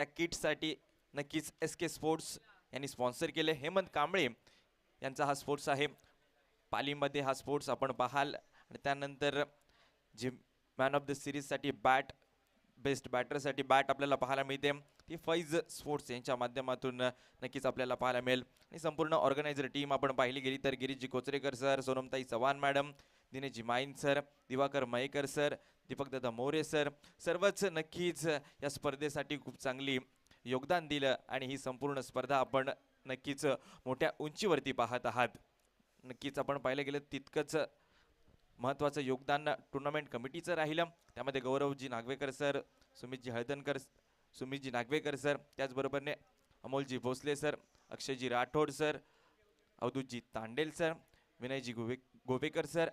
त्या किटसाठी नक्कीच SK sports यांनी स्पॉन्सर केले. हेमंत कांबळे यांचा हा स्पोर्ट्स आहे. पालीमध्ये हा स्पोर्ट्स आपण पाहाल. आणि त्यानंतर जे मॅन ऑफ द सिरीजसाठी बॅट, बेस्ट बॅटरसाठी बॅट आपल्याला पाहायला मिळते ती फैज स्पोर्ट्स यांच्या माध्यमातून नक्कीच आपल्याला पाहायला मिळेल. आणि संपूर्ण ऑर्गनायझर टीम आपण पाहिली गेली तर गिरीशजी कोचरेकर सर, सोनमताई Chavan madam, Dineshji Main sir, Diwakar Mayekar sir, दीपकदादा मोरे सर, सर्वच नक्कीच या स्पर्धेसाठी खूप चांगली योगदान दिलं. आणि ही संपूर्ण स्पर्धा आपण नक्कीच मोठ्या उंचीवरती पाहत आहात. नक्कीच आपण पाहिलं गेलं तितकंच महत्त्वाचं योगदान टुर्नामेंट कमिटीचं राहिलं. त्यामध्ये गौरवजी नागवेकर सर, सुमितजी नागवेकर सर, त्याचबरोबरने Amolji Bhosale sir, Akshayji Rathod sir, Avdhootji Tandel sir, Vinayji Govekar sir,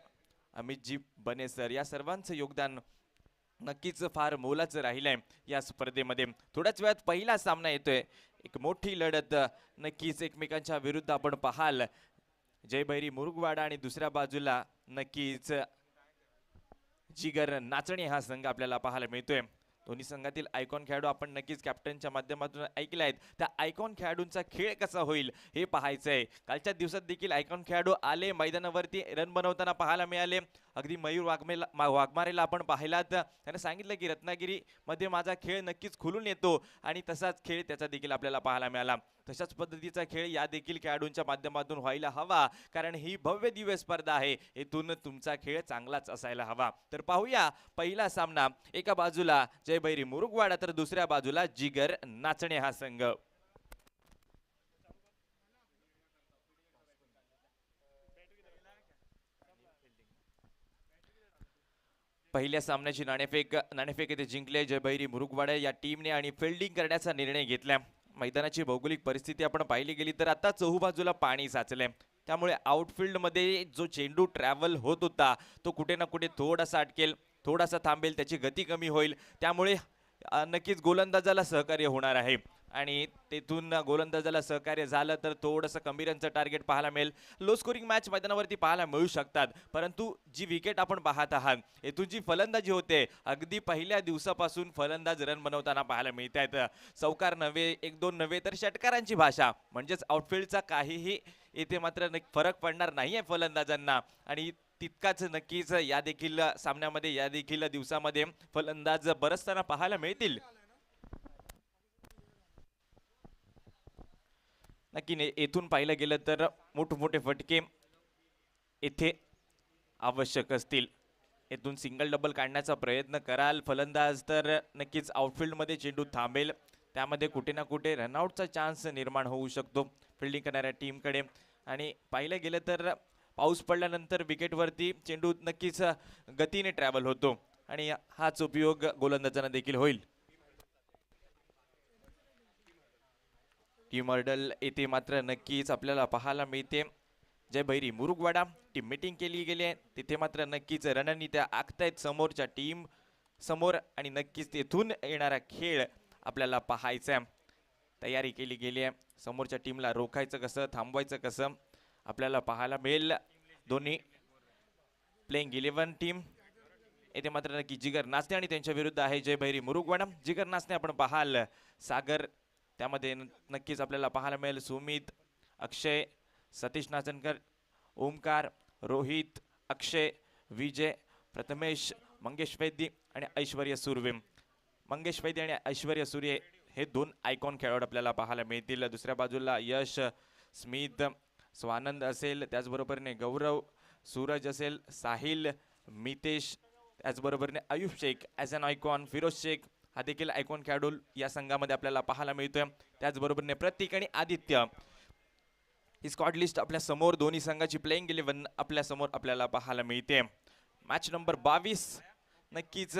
Amitji Bane sir, या सर्वांचं योगदान नक्कीच फार मोलाचं राहिलंय या स्पर्धेमध्ये. थोड्याच वेळात पहिला सामना येतोय. एक मोठी लढत नक्कीच एकमेकांच्या विरुद्ध आपण पाहाल. जयभैरी मुरुगवाडा आणि दुसऱ्या बाजूला नक्कीच जिगर नाचणे हा संघ आपल्याला पाहायला मिळतोय. दोन्ही संघातील आयकॉन खेळाडू आपण नक्कीच कॅप्टनच्या माध्यमातून ऐकले आहेत. त्या आयकॉन खेळाडूंचा खेळ कसा होईल हे पाहायचंय. कालच्या दिवसात देखील आयकॉन खेळाडू आले, मैदानावरती रन बनवताना पाहायला मिळाले. अगदी मयूर वाघमारेला आपण पाहिलात, त्याने सांगितलं की रत्नागिरीमध्ये माझा खेळ नक्कीच खुलून येतो आणि तसाच खेळ त्याचा देखील आपल्याला पाहायला मिळाला. तशाच पद्धतीचा खेळ या देखील खेळाडूंच्या माध्यमातून व्हायला हवा, कारण ही भव्य दिव्य स्पर्धा आहे. येथून तुमचा खेळ चांगलाच असायला हवा. तर पाहूया पहिला सामना. एका बाजूला जयभैरी मुरुगवाडा तर दुसऱ्या बाजूला जिगर नाचणे हा संघ. पहिल्या सामन्याची नाणेफेक येथे जिंकले जयभैरी मुरुगवाडा या टीमने आणि फिल्डिंग करण्याचा निर्णय घेतला. मैदानाची भौगोलिक परिस्थिती आपण पाहिली गेली तर आता चहूबाजूला पाणी साचले, त्यामुळे आउटफील्डमध्ये जो चेंडू ट्रॅव्हल होत होता तो कुठे ना कुठे थोडासा अटकेल, थोडासा थांबेल, त्याची गती कमी होईल. त्यामुळे नक्कीच गोलंदाजाला सहकार्य होणार आहे. आणि तेथून गोलंदाजाला सहकार्य झालं तर थोडंसं कमी रनचं टार्गेट पाहायला मिळेल. लो स्कोरिंग मॅच मैदानावरती पाहायला मिळू शकतात. परंतु जी विकेट आपण पाहत आहात, येथून जी फलंदाजी होते, अगदी पहिल्या दिवसापासून फलंदाज रन बनवताना पाहायला मिळत आहेत. चौकार नव्हे, एक दोन नव्हे, तर षटकारांची भाषा, म्हणजेच आउटफील्डचा काहीही येथे मात्र फरक पडणार नाहीये फलंदाजांना. आणि तितकाच नक्कीच या देखील सामन्यामध्ये, या देखील दिवसामध्ये फलंदाज बरसताना पाहायला मिळतील. नक्की येथून पाहिलं गेलं तर मोठमोठे फटके येथे आवश्यक असतील. येथून सिंगल डबल काढण्याचा प्रयत्न कराल फलंदाज तर नक्कीच आउटफील्डमध्ये चेंडू थांबेल, त्यामध्ये कुठे ना कुठे रनआउटचा चान्स निर्माण होऊ शकतो फिल्डिंग करणाऱ्या टीमकडे. आणि पाहिलं गेलं तर पाऊस पडल्यानंतर विकेटवरती चेंडू नक्कीच गतीने ट्रॅव्हल होतो आणि हाच उपयोग गोलंदाजांना देखील होईल. टीम हर्डल येथे मात्र नक्कीच आपल्याला पाहायला मिळते. जयभैरी मुरुगवाडा टीम मीटिंग केली गेली आहे, तिथे मात्र नक्कीच रणनीत्या आखतायत समोरच्या टीम समोर आणि नक्कीच तेथून येणारा खेळ आपल्याला पाहायचा. तयारी केली गेली आहे. समोरच्या टीमला रोखायचं कसं, थांबवायचं कसं आपल्याला पाहायला मिळेल. दोन्ही प्लेइंग 11 टीम येथे मात्र नक्की जिगर नाचणे आणि त्यांच्या विरुद्ध आहे जयभैरी मुरुगवाडा. जिगर नाचणे आपण पाहाल सागर, त्यामध्ये नक्कीच आपल्याला पाहायला मिळेल सुमित, अक्षय, सतीश नाचनकर, ओमकार, रोहित, अक्षय, विजय, प्रथमेश, मंगेश वैद्य आणि ऐश्वर्य सुर्वे. मंगेश वैद्य आणि ऐश्वर्य सूर्य हे दोन आयकॉन खेळाडू आपल्याला पाहायला मिळतील. दुसऱ्या बाजूला यश, स्मित, स्वानंद असेल, त्याचबरोबरने गौरव, सूरज असेल, साहिल, मितेश, त्याचबरोबरने Ayub Shaikh as an icon, Firoz Shaikh हा देखील आयकॉन खेळाडू या संघामध्ये आपल्याला पाहायला मिळतोय. त्याचबरोबरने प्रतीक आणि आदित्य ही स्क्वॉड लिस्ट आपल्या समोर, दोन्ही संघाची प्लेइंग 11 आपल्या समोर आपल्याला पाहायला मिळते. मॅच नंबर 22 नक्कीच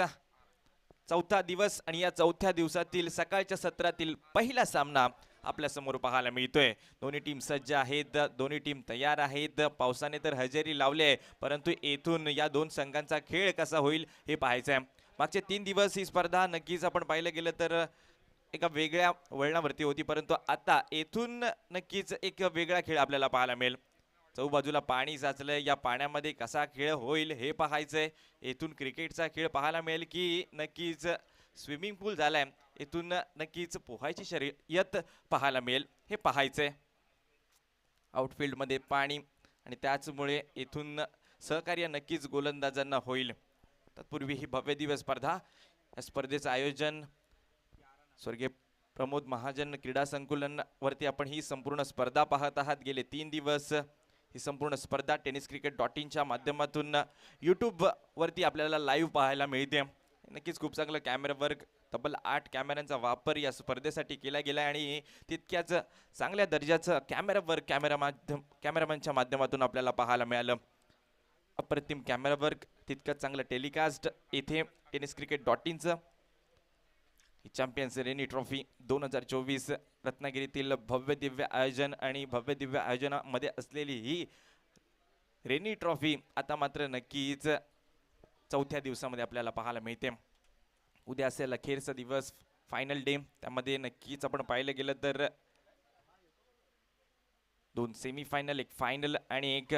चौथा दिवस आणि या चौथ्या दिवसातील सकाळच्या सत्रातील पहिला सामना आपल्या समोर पाहायला मिळतोय. दोन्ही टीम सज्ज आहेत, दोन्ही टीम तयार आहेत. पावसाने तर हजेरी लावली आहे, परंतु येथून या दोन संघांचा खेळ कसा होईल हे पाहायचं आहे. मागचे 3 दिवस ही स्पर्धा नक्कीच आपण पाहिलं गेलं तर एका वेगळ्या वळणावरती होती, परंतु आता येथून नक्कीच एक वेगळा खेळ आपल्याला पाहायला मिळेल. चौबाजूला पाणी साचलंय, या पाण्यामध्ये कसा खेळ होईल हे पाहायचंय. येथून क्रिकेटचा खेळ पाहायला मिळेल की नक्कीच स्विमिंग पूल झालाय इथून नक्कीच पोहायची शर्यत पाहायला मिळेल हे पाहायचंय. आउटफील्ड मध्ये पाणी आणि त्याचमुळे इथून सहकार्य नक्कीच गोलंदाजांना होईल. तत्पूर्वी ही भव्य दिव्य स्पर्धा, या स्पर्धेचं आयोजन स्वर्गीय प्रमोद महाजन क्रीडा संकुलन वरती आपण ही संपूर्ण स्पर्धा पाहत आहात. गेले 3 दिवस ही संपूर्ण स्पर्धा tenniscricket.in च्या माध्यमातून YouTube वरती आपल्याला लाईव्ह पाहायला मिळते. नक्कीच खूप चांगलं कॅमेरा वर्क, तब्बल 8 कॅमेऱ्यांचा वापर या स्पर्धेसाठी केला गेला आणि तितक्याच चांगल्या दर्जाचं कॅमेरा वर्क कॅमेरामॅनच्या माध्यमातून आपल्याला पाहायला मिळालं. अप्रतिम कॅमेरा वर्क, तितकंच चांगलं टेलिकास्ट येथे tenniscricket.in चं चॅम्पियन्स रेनी ट्रॉफी 2024 रत्नागिरीतील भव्य दिव्य आयोजन आणि भव्य दिव्य आयोजनामध्ये असलेली ही रेनी ट्रॉफी आता मात्र नक्कीच चौथ्या दिवसामध्ये आपल्याला पाहायला मिळते. उद्या असेल अखेरचा दिवस, फायनल डे. त्यामध्ये नक्कीच आपण पाहिलं गेलं तर 2 सेमीफायनल, एक फायनल आणि एक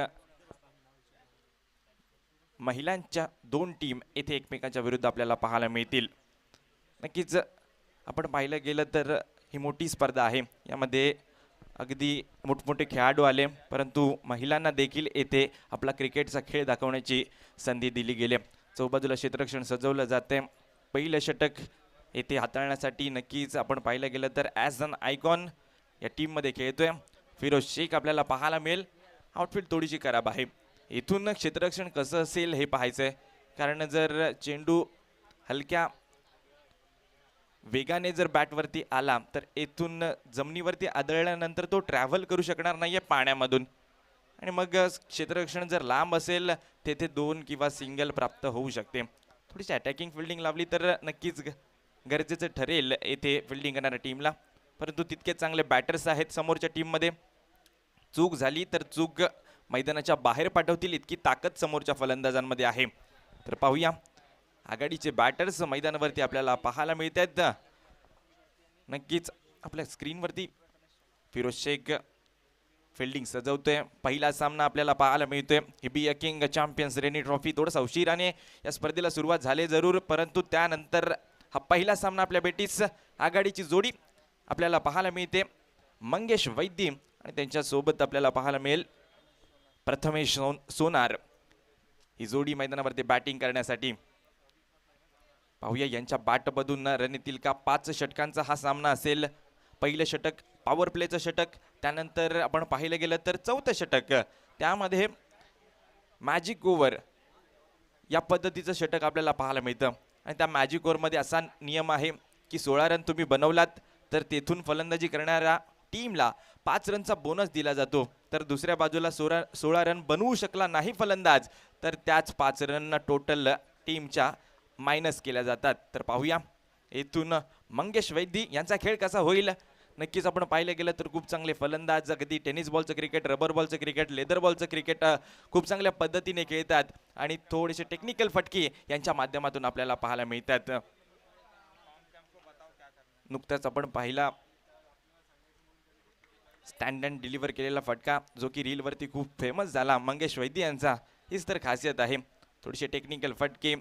महिलांच्या 2 टीम येथे एकमेकांच्या विरुद्ध आपल्याला पाहायला मिळतील. नक्कीच आपण पाहिलं गेलं तर ही मोठी स्पर्धा आहे. यामध्ये अगदी मोठमोठे खेळाडू आले, परंतु महिलांना देखील येथे आपला क्रिकेटचा खेळ दाखवण्याची संधी दिली गेली. चौबाजूला क्षेत्ररक्षण सजवलं जाते. पहिलं षटक येथे हाताळण्यासाठी नक्कीच आपण पाहिलं गेलं तर ॲज अन आयकॉन या टीममध्ये खेळतोय फिरोज शेख आपल्याला पाहायला मिळेल. आउटफील्ड थोडीशी खराब आहे. इथून क्षेत्ररक्षण कसं असेल हे पाहायचंय, कारण जर चेंडू हलक्या वेगाने जर बॅटवरती आला तर येथून जमिनीवरती आदळल्यानंतर तो ट्रॅव्हल करू शकणार नाहीये पाण्यामधून, आणि मग क्षेत्ररक्षण जर लांब असेल तेथे 2 किंवा सिंगल प्राप्त होऊ शकते. थोडीशी अटॅकिंग फिल्डिंग लावली तर नक्कीच गरजेचं ठरेल येथे फिल्डिंग करणाऱ्या टीमला, परंतु तितके चांगले बॅटर्स आहेत समोरच्या टीममध्ये. चूक झाली तर चूक मैदानाच्या बाहेर पाठवतील इतकी ताकद समोरच्या फलंदाजांमध्ये आहे. तर पाहूया, आघाडीचे बॅटर्स मैदानावरती आपल्याला पाहायला मिळत आहेत. नक्कीच आपल्या स्क्रीनवरती फिरोज शेख फिल्डिंग सजवतोय. पहिला सामना आपल्याला पाहायला मिळतोय. हिबिया किंग चॅम्पियन्स रेनी ट्रॉफी. थोडंसं उशिराने या स्पर्धेला सुरुवात झाली जरूर, परंतु त्यानंतर हा पहिला सामना आपल्या बेटीस आघाडीची जोडी आपल्याला पाहायला मिळते. मंगेश वैद्य आणि त्यांच्या सोबत आपल्याला पाहायला मिळेल प्रथमेश सोनार. ही जोडी मैदानावरती बॅटिंग करण्यासाठी. पाहूया यांच्या बॅटमधून रन येतील का. 5 षटकांचा हा सामना असेल. पहिलं षटक पॉवर प्लेचं षटक, त्यानंतर आपण पाहिलं गेलं तर 4थं षटक, त्यामध्ये मॅजिक ओव्हर या पद्धतीचं षटक आपल्याला पाहायला मिळतं. आणि त्या मॅजिक ओव्हरमध्ये असा नियम आहे की 16 रन तुम्ही बनवलात तर तेथून फलंदाजी करणाऱ्या टीमला 5 रनचा बोनस दिला जातो. तर दुसऱ्या बाजूला 16 रन बनवू शकला नाही फलंदाज तर त्याच 5 रन टोटल टीमच्या मायनस केल्या जातात. तर पाहूया येथून मंगेश वैद्य यांचा खेळ कसा होईल. नक्कीच आपण पाहिलं गेलं तर खूप चांगले फलंदाज, अगदी टेनिस बॉलचं क्रिकेट, रबर बॉलचं क्रिकेट, लेदर बॉलचं क्रिकेट खूप चांगल्या पद्धतीने खेळतात आणि थोडेसे टेक्निकल फटके यांच्या माध्यमातून आपल्याला पाहायला मिळतात. नुकताच आपण पाहिला स्टँड अँड डिलिव्हर केलेला फटका, जो की रील वरती खूप फेमस झाला मंगेश वैद्य यांचा. हीच तर खासियत आहे. थोडेसे टेक्निकल फटके,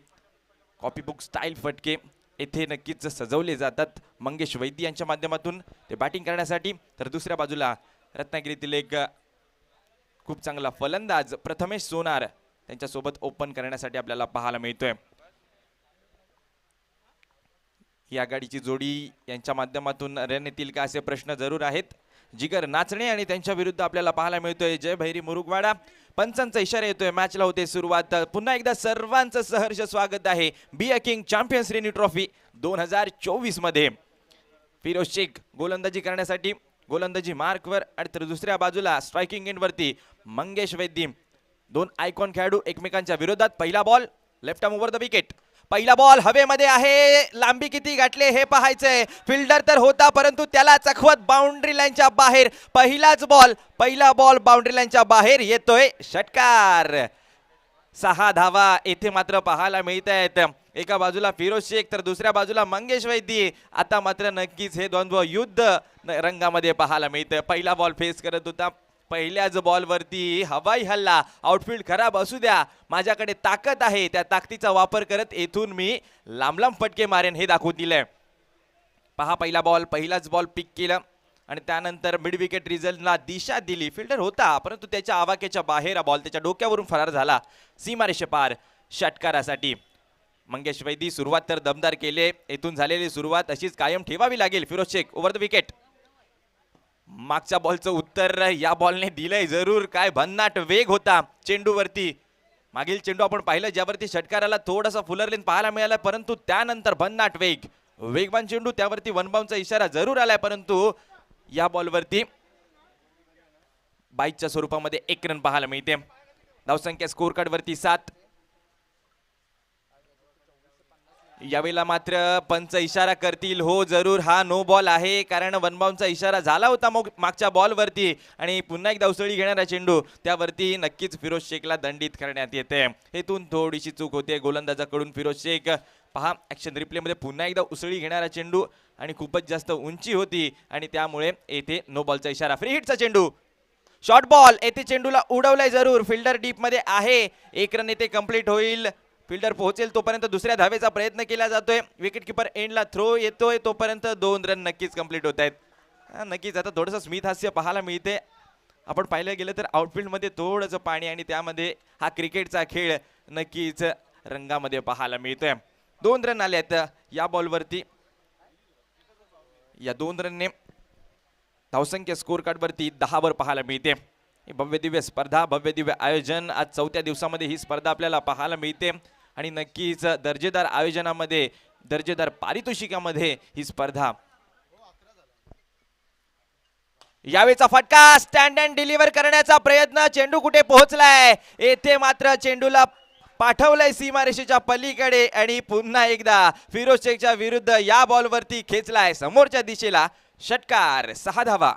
कॉपीबुक स्टाईल फटके येथे नक्कीच सजवले जातात मंगेश वैद्य यांच्या माध्यमातून ते बॅटिंग करण्यासाठी. तर दुसऱ्या बाजूला रत्नागिरीतील एक खूप चांगला फलंदाज प्रथमेश सोनार त्यांच्यासोबत ओपन करण्यासाठी आपल्याला पाहायला मिळतोय. ही आघाडीची जोडी यांच्या माध्यमातून रन येतील का असे प्रश्न जरूर आहेत. जिगर नाचणे आणि त्यांच्या विरुद्ध आपल्याला पाहायला मिळतोय जय भैरी मुरुगवाडा. पंचांचा इशारा येतोय, मॅचला होते सुरुवात. पुन्हा एकदा सर्वांचं सहर्ष स्वागत आहे बिया किंग चॅम्पियन्स रेनी ट्रॉफी 2024 मध्ये. फिरोज शेख गोलंदाजी करण्यासाठी गोलंदाजी मार्कवर, आणि तर दुसऱ्या बाजूला स्ट्रायकिंग एंड वरती मंगेश वैद्य. 2 आयकॉन खेळाडू एकमेकांच्या विरोधात. पहिला ball left arm over the wicket. पहिला बॉल हवेमध्ये आहे, लांबी किती गाठले हे पाहायचंय. फिल्डर तर होता परंतु त्याला चखवत बाउंड्री लाईनच्या बाहेर. पहिला बॉल बाउंड्री लाईनच्या बाहेर येतोय. षटकार. 6 धावा येथे मात्र पाहायला मिळत आहेत. एका बाजूला फिरोज शेख तर दुसऱ्या बाजूला मंगेश वैद्य. आता मात्र नक्कीच हे द्वंद्व युद्ध रंगामध्ये पाहायला मिळतं. पहिला बॉल फेस करत होता, पहिल्याच बॉलवरती हवाई हल्ला. आउटफील्ड खराब असू द्या, माझ्याकडे ताकद आहे, त्या ताकदीचा वापर करत येथून मी लांब लांब फटके मारेन हे दाखवून दिलंय. पहा पहिला बॉल, पहिलाच बॉल पिक केला आणि त्यानंतर मिड विकेट रिझल्टला दिशा दिली. फिल्डर होता परंतु त्याच्या आवाक्याच्या बाहेर हा बॉल त्याच्या डोक्यावरून फरार झाला सीमारेषे पार षटकारासाठी. मंगेश वैदी सुरुवात तर दमदार केले. येथून झालेली सुरुवात अशीच कायम ठेवावी लागेल. Firoz Shaikh over the wicket. मागच्या बॉलचं उत्तर या बॉलने दिलंय जरूर. काय भन्नाट वेग होता चेंडूवरती. मागील चेंडू आपण पाहिलं ज्यावरती षटकाराला थोडासा फुलर लेन पाहायला मिळाला परंतु त्यानंतर भन्नाट वेग, वेगवान चेंडू, त्यावरती वन बाउंडचा इशारा जरूर आलाय परंतु या बॉलवरती बाईकच्या स्वरूपामध्ये 1 रन पाहायला मिळते. धावसंख्या स्कोर कार्ड वरती 7. यावेळेला मात्र पंच इशारा करतील, हो जरूर हा नो बॉल आहे, कारण वन बाउंडचा इशारा झाला होता मागच्या बॉलवरती आणि पुन्हा एकदा उसळी घेणारा चेंडू त्यावरती नक्कीच फिरोज शेखला दंडित करण्यात येते. हेतून थोडीशी चूक होते गोलंदाजाकडून. फिरोज शेख पहा ऍक्शन रिप्ले मध्ये पुन्हा एकदा उसळी घेणारा चेंडू आणि खूपच जास्त उंची होती आणि त्यामुळे येथे नो बॉलचा इशारा. फ्री हिटचा चेंडू, शॉर्ट बॉल, येथे चेंडूला उडवलाय जरूर. फिल्डर डीप मध्ये आहे. 1 रन येथे कंप्लीट होईल. फिल्डर पोहोचेल तोपर्यंत दुसऱ्या धावेचा प्रयत्न केला जातोय. विकेट किपर एंडला थ्रो येतोय तोपर्यंत 2 रन नक्कीच कंप्लीट होत आहेत. नक्कीच आता थोडंसं स्मित हास्य पाहायला मिळते. आपण पाहिलं गेलं तर आउटफील्ड मध्ये थोडंसं पाणी आणि त्यामध्ये हा क्रिकेटचा खेळ नक्कीच रंगामध्ये पाहायला मिळतोय. 2 रन आले आहेत या बॉलवरती. या 2 रनने धावसंख्या स्कोर कार्ड वरती 10 वर पाहायला मिळते. भव्य दिव्य स्पर्धा, भव्य दिव्य आयोजन. आज 4थ्या दिवसामध्ये ही स्पर्धा आपल्याला पाहायला मिळते आणि नक्कीच दर्जेदार आयोजनामध्ये, दर्जेदार पारितोषिकामध्ये ही स्पर्धा. यावेळेचा फटका, स्टँड अँड डिलिव्हर करण्याचा प्रयत्न. चेंडू कुठे पोहोचलाय? येथे मात्र चेंडूला पाठवलंय सीमारेषेच्या पलीकडे आणि पुन्हा एकदा फिरोज शेखच्या विरुद्ध या बॉलवरती खेचलाय समोरच्या दिशेला षटकार. 6 धावा.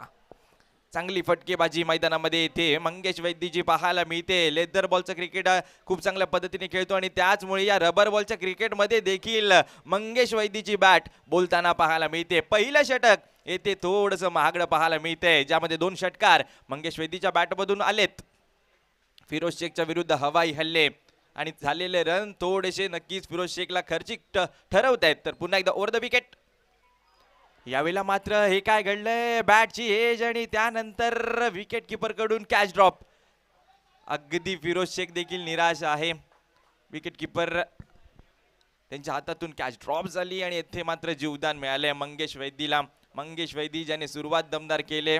चांगली फटकेबाजी मैदानामध्ये येथे मंगेश वैद्यजी पाहायला मिळते. लेदर बॉलचं क्रिकेट खूप चांगल्या पद्धतीने खेळतो आणि त्याचमुळे या रबर बॉलच्या क्रिकेटमध्ये देखील मंगेश वैद्यची बॅट बोलताना पाहायला मिळते. पहिलं षटक येथे थोडंसं महागडं पाहायला मिळते, ज्यामध्ये 2 षटकार मंगेश वैद्यच्या बॅटमधून आलेत. फिरोज शेखच्या विरुद्ध हवाई हल्ले आणि झालेले रन थोडेसे नक्कीच फिरोज शेखला खर्चिक ठरवत आहेत. तर पुन्हा एकदा ओव्हर द विकेट. यावेळेला मात्र हे काय घडलंय, बॅटची एज आणि त्यानंतर विकेट किपर कडून कॅच ड्रॉप. अगदी फिरोज शेख देखील निराश आहे. विकेट किपर त्यांच्या हातातून कॅच ड्रॉप झाली आणि येथे मात्र जीवदान मिळाले मंगेश वैदीला. मंगेश वैदी ज्याने सुरुवात दमदार केले,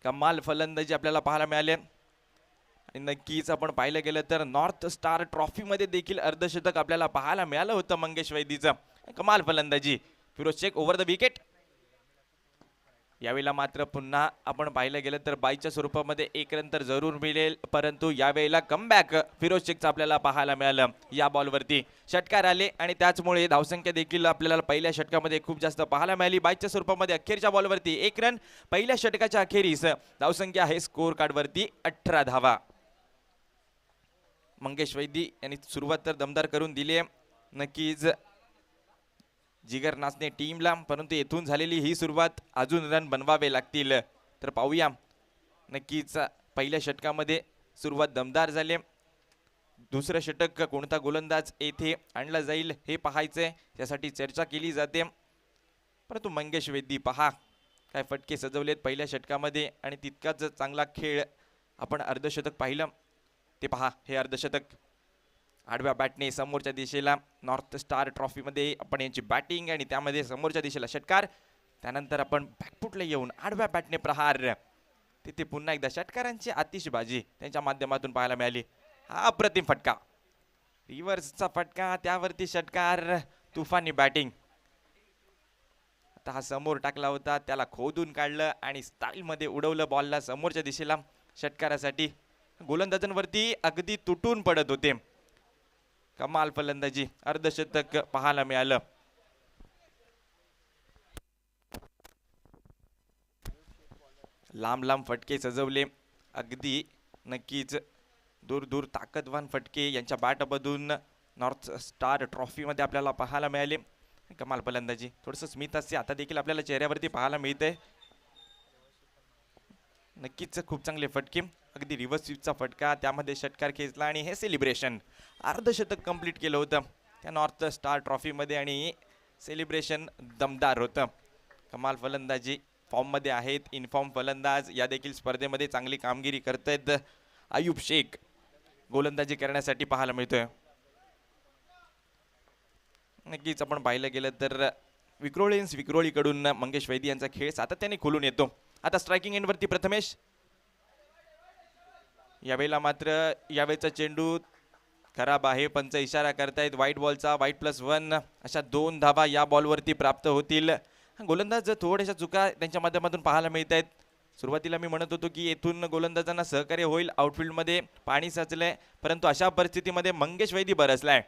कमाल फलंदाजी आपल्याला पाहायला मिळाले आणि नक्कीच आपण पाहिलं गेलं तर नॉर्थ स्टार ट्रॉफी मध्ये देखील अर्धशतक आपल्याला पाहायला मिळालं होतं मंगेश वैदीचं. कमाल फलंदाजी. Firoz Shaikh over the wicket. यावेळेला मात्र पुन्हा आपण पाहिलं गेलं तर बाईच्या स्वरूपामध्ये 1 रन तर जरूर मिळेल, परंतु यावेळेला कमबॅक फिरोज शेखचं आपल्याला पाहायला मिळालं. या बॉलवरती षटकार आले आणि त्याचमुळे धावसंख्या देखील आपल्याला पहिल्या षटकामध्ये खूप जास्त पाहायला मिळाली. बाईच्या स्वरूपामध्ये अखेरच्या बॉलवरती 1 रन. पहिल्या षटकाच्या अखेरीस धावसंख्या आहे स्कोर कार्ड वरती 18 धावा. मंगेश वैदी यांनी सुरुवात तर दमदार करून दिली आहे नक्कीच जिगर नाचणे टीमला, परंतु येथून झालेली ही सुरुवात अजून रन बनवावे लागतील. तर पाहूया नक्कीच पहिल्या षटकामध्ये सुरुवात दमदार झाली. दुसरं षटक कोणता गोलंदाज येथे आणला जाईल हे पाहायचंय, त्यासाठी चर्चा केली जाते. परंतु मंगेश वैदी पहा काय फटके सजवलेत पहिल्या षटकामध्ये आणि तितकाच चांगला खेळ आपण अर्धशतक पाहिलं. ते पहा हे अर्धशतक. आडव्या बॅटने समोरच्या दिशेला नॉर्थ स्टार ट्रॉफी मध्ये आपण यांची बॅटिंग आणि त्यामध्ये समोरच्या दिशेला षटकार. त्यानंतर आपण बॅकफुटला येऊन आडव्या बॅटने प्रहार. तिथे पुन्हा एकदा षटकारांची आतिषबाजी त्यांच्या माध्यमातून पाहायला मिळाली. हा अप्रतिम फटका, रिव्हर्सचा फटका, त्यावरती षटकार, तुफानी बॅटिंग. आता हा समोर टाकला होता, त्याला खोदून काढलं आणि स्टाईल मध्ये उडवलं बॉलला समोरच्या दिशेला षटकारासाठी. गोलंदाजांवरती अगदी तुटून पडत होते. कमाल फलंदाजी, अर्धशतक पाहायला मिळालं. लांब लांब फटके सजवले, अगदी नक्कीच दूर दूर ताकदवान फटके यांच्या बॅटमधून नॉर्थ स्टार ट्रॉफी मध्ये आपल्याला पाहायला मिळाले. कमाल फलंदाजी, थोडंसं स्मित हास्य आता देखील आपल्याला चेहऱ्यावरती पाहायला मिळतंय. नक्कीच खूप चांगले फटके, अगदी रिव्हर्स स्वीपचा फटका, त्यामध्ये षटकार खेचला आणि हे सेलिब्रेशन. अर्धशतक कंप्लीट केलं होतं त्या नॉर्थ स्टार ट्रॉफी मध्ये आणि सेलिब्रेशन दमदार होतं. कमाल फलंदाजी फॉर्ममध्ये आहेत. इनफॉर्म फलंदाज या देखील स्पर्धेमध्ये चांगली कामगिरी करतायत. अयूब शेख गोलंदाजी करण्यासाठी पाहायला मिळतोय. नक्कीच आपण पाहिलं गेलं तर विक्रोळीकडून मंगेश वैदी यांचा खेळ सातत्याने खुलून येतो. आता स्ट्रायकिंग एंडवरती प्रथमेश. यावेळेला मात्र यावेळेचा चेंडू खराब आहे. पंच इशारा करतायत व्हाईट बॉलचा. व्हाईट +1 अशा 2 धावा या बॉलवरती प्राप्त होतील. गोलंदाज थोड्याशा चुका त्यांच्या माध्यमातून पाहायला मिळत आहेत. सुरुवातीला मी म्हणत होतो की येथून गोलंदाजांना सहकार्य होईल. आउटफील्डमध्ये पाणी साचलंय, परंतु अशा परिस्थितीमध्ये मंगेश वैदी बरसलाय.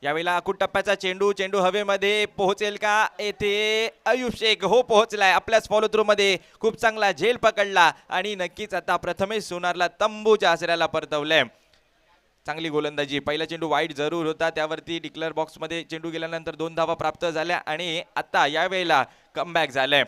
यावेळेला आखूट टप्प्याचा चेंडू हवेमध्ये पोहोचेल का? येथे अयूब शेख हो पोहोचलाय. आपल्याच फॉलो थ्रू मध्ये खूप चांगला झेल पकडला आणि नक्कीच आता प्रथमेश सोनारला तंबूच्या आसऱ्याला परतवलंय. चांगली गोलंदाजी. पहिला चेंडू वाईट जरूर होता, त्यावरती डिक्लेअर बॉक्समध्ये चेंडू गेल्यानंतर 2 धावा प्राप्त झाल्या आणि आता यावेळेला कमबॅक झालंय.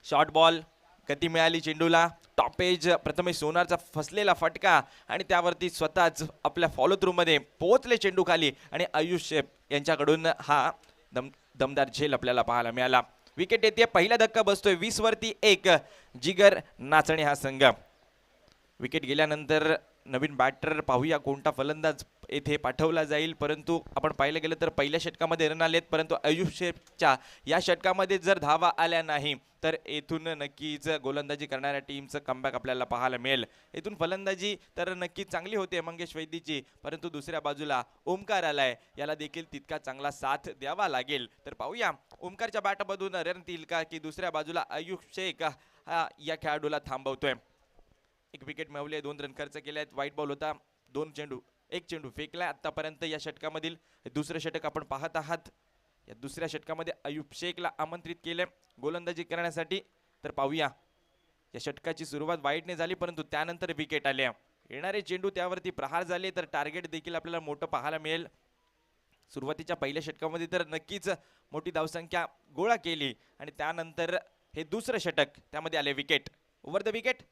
शॉर्ट बॉल, गती मिळाली चेंडूला. टॉपेज प्रथमेश सोनारचा फसलेला फटका आणि त्यावरती स्वतःच आपल्या फॉलो थ्रू मध्ये पोहोचले चेंडू खाली आणि अयूब शेख यांच्याकडून हा दमदार झेल आपल्याला पाहायला मिळाला. विकेट येते. पहिला धक्का बसतोय. 20 वरती 1 जिगर नाचणे हा संघ. विकेट गेल्यानंतर नवीन बॅटर पाहूया कोणता फलंदाज येथे पाठवला जाईल. परंतु आपण पाहिलं गेलं तर पहिल्या षटकामध्ये रन आलेत, परंतु अयूब शेखच्या या षटकामध्ये जर धावा आल्या नाही तर येथून नक्कीच गोलंदाजी करणाऱ्या टीमचं कमबॅक आपल्याला पाहायला मिळेल. येथून फलंदाजी तर नक्कीच चांगली होते मंगेश वैदीची, परंतु दुसऱ्या बाजूला ओमकार आलाय. याला देखील तितका चांगला साथ द्यावा लागेल. तर पाहूया ओमकारच्या बॅटमधून रन येईल का, की दुसऱ्या बाजूला अयूब शेख या खेळाडूला थांबवतोय. एक विकेट मिळवली, 2 रन खर्च केले आहेत. व्हाईट बॉल होता. 1 चेंडू फेकलाय आतापर्यंत या षटकामधील. दुसरं षटक आपण पाहत आहात. या दुसऱ्या षटकामध्ये अयूब शेखला आमंत्रित केले गोलंदाजी करण्यासाठी. तर पाहूया, या षटकाची सुरुवात वाईटने झाली, परंतु त्यानंतर विकेट आल्या. येणारे चेंडू त्यावरती प्रहार झाले तर टार्गेट देखील आपल्याला मोठं पाहायला मिळेल. सुरुवातीच्या पहिल्या षटकामध्ये तर नक्कीच मोठी धावसंख्या गोळा केली आणि त्यानंतर हे दुसरं षटक, त्यामध्ये आले विकेट. Over the wicket.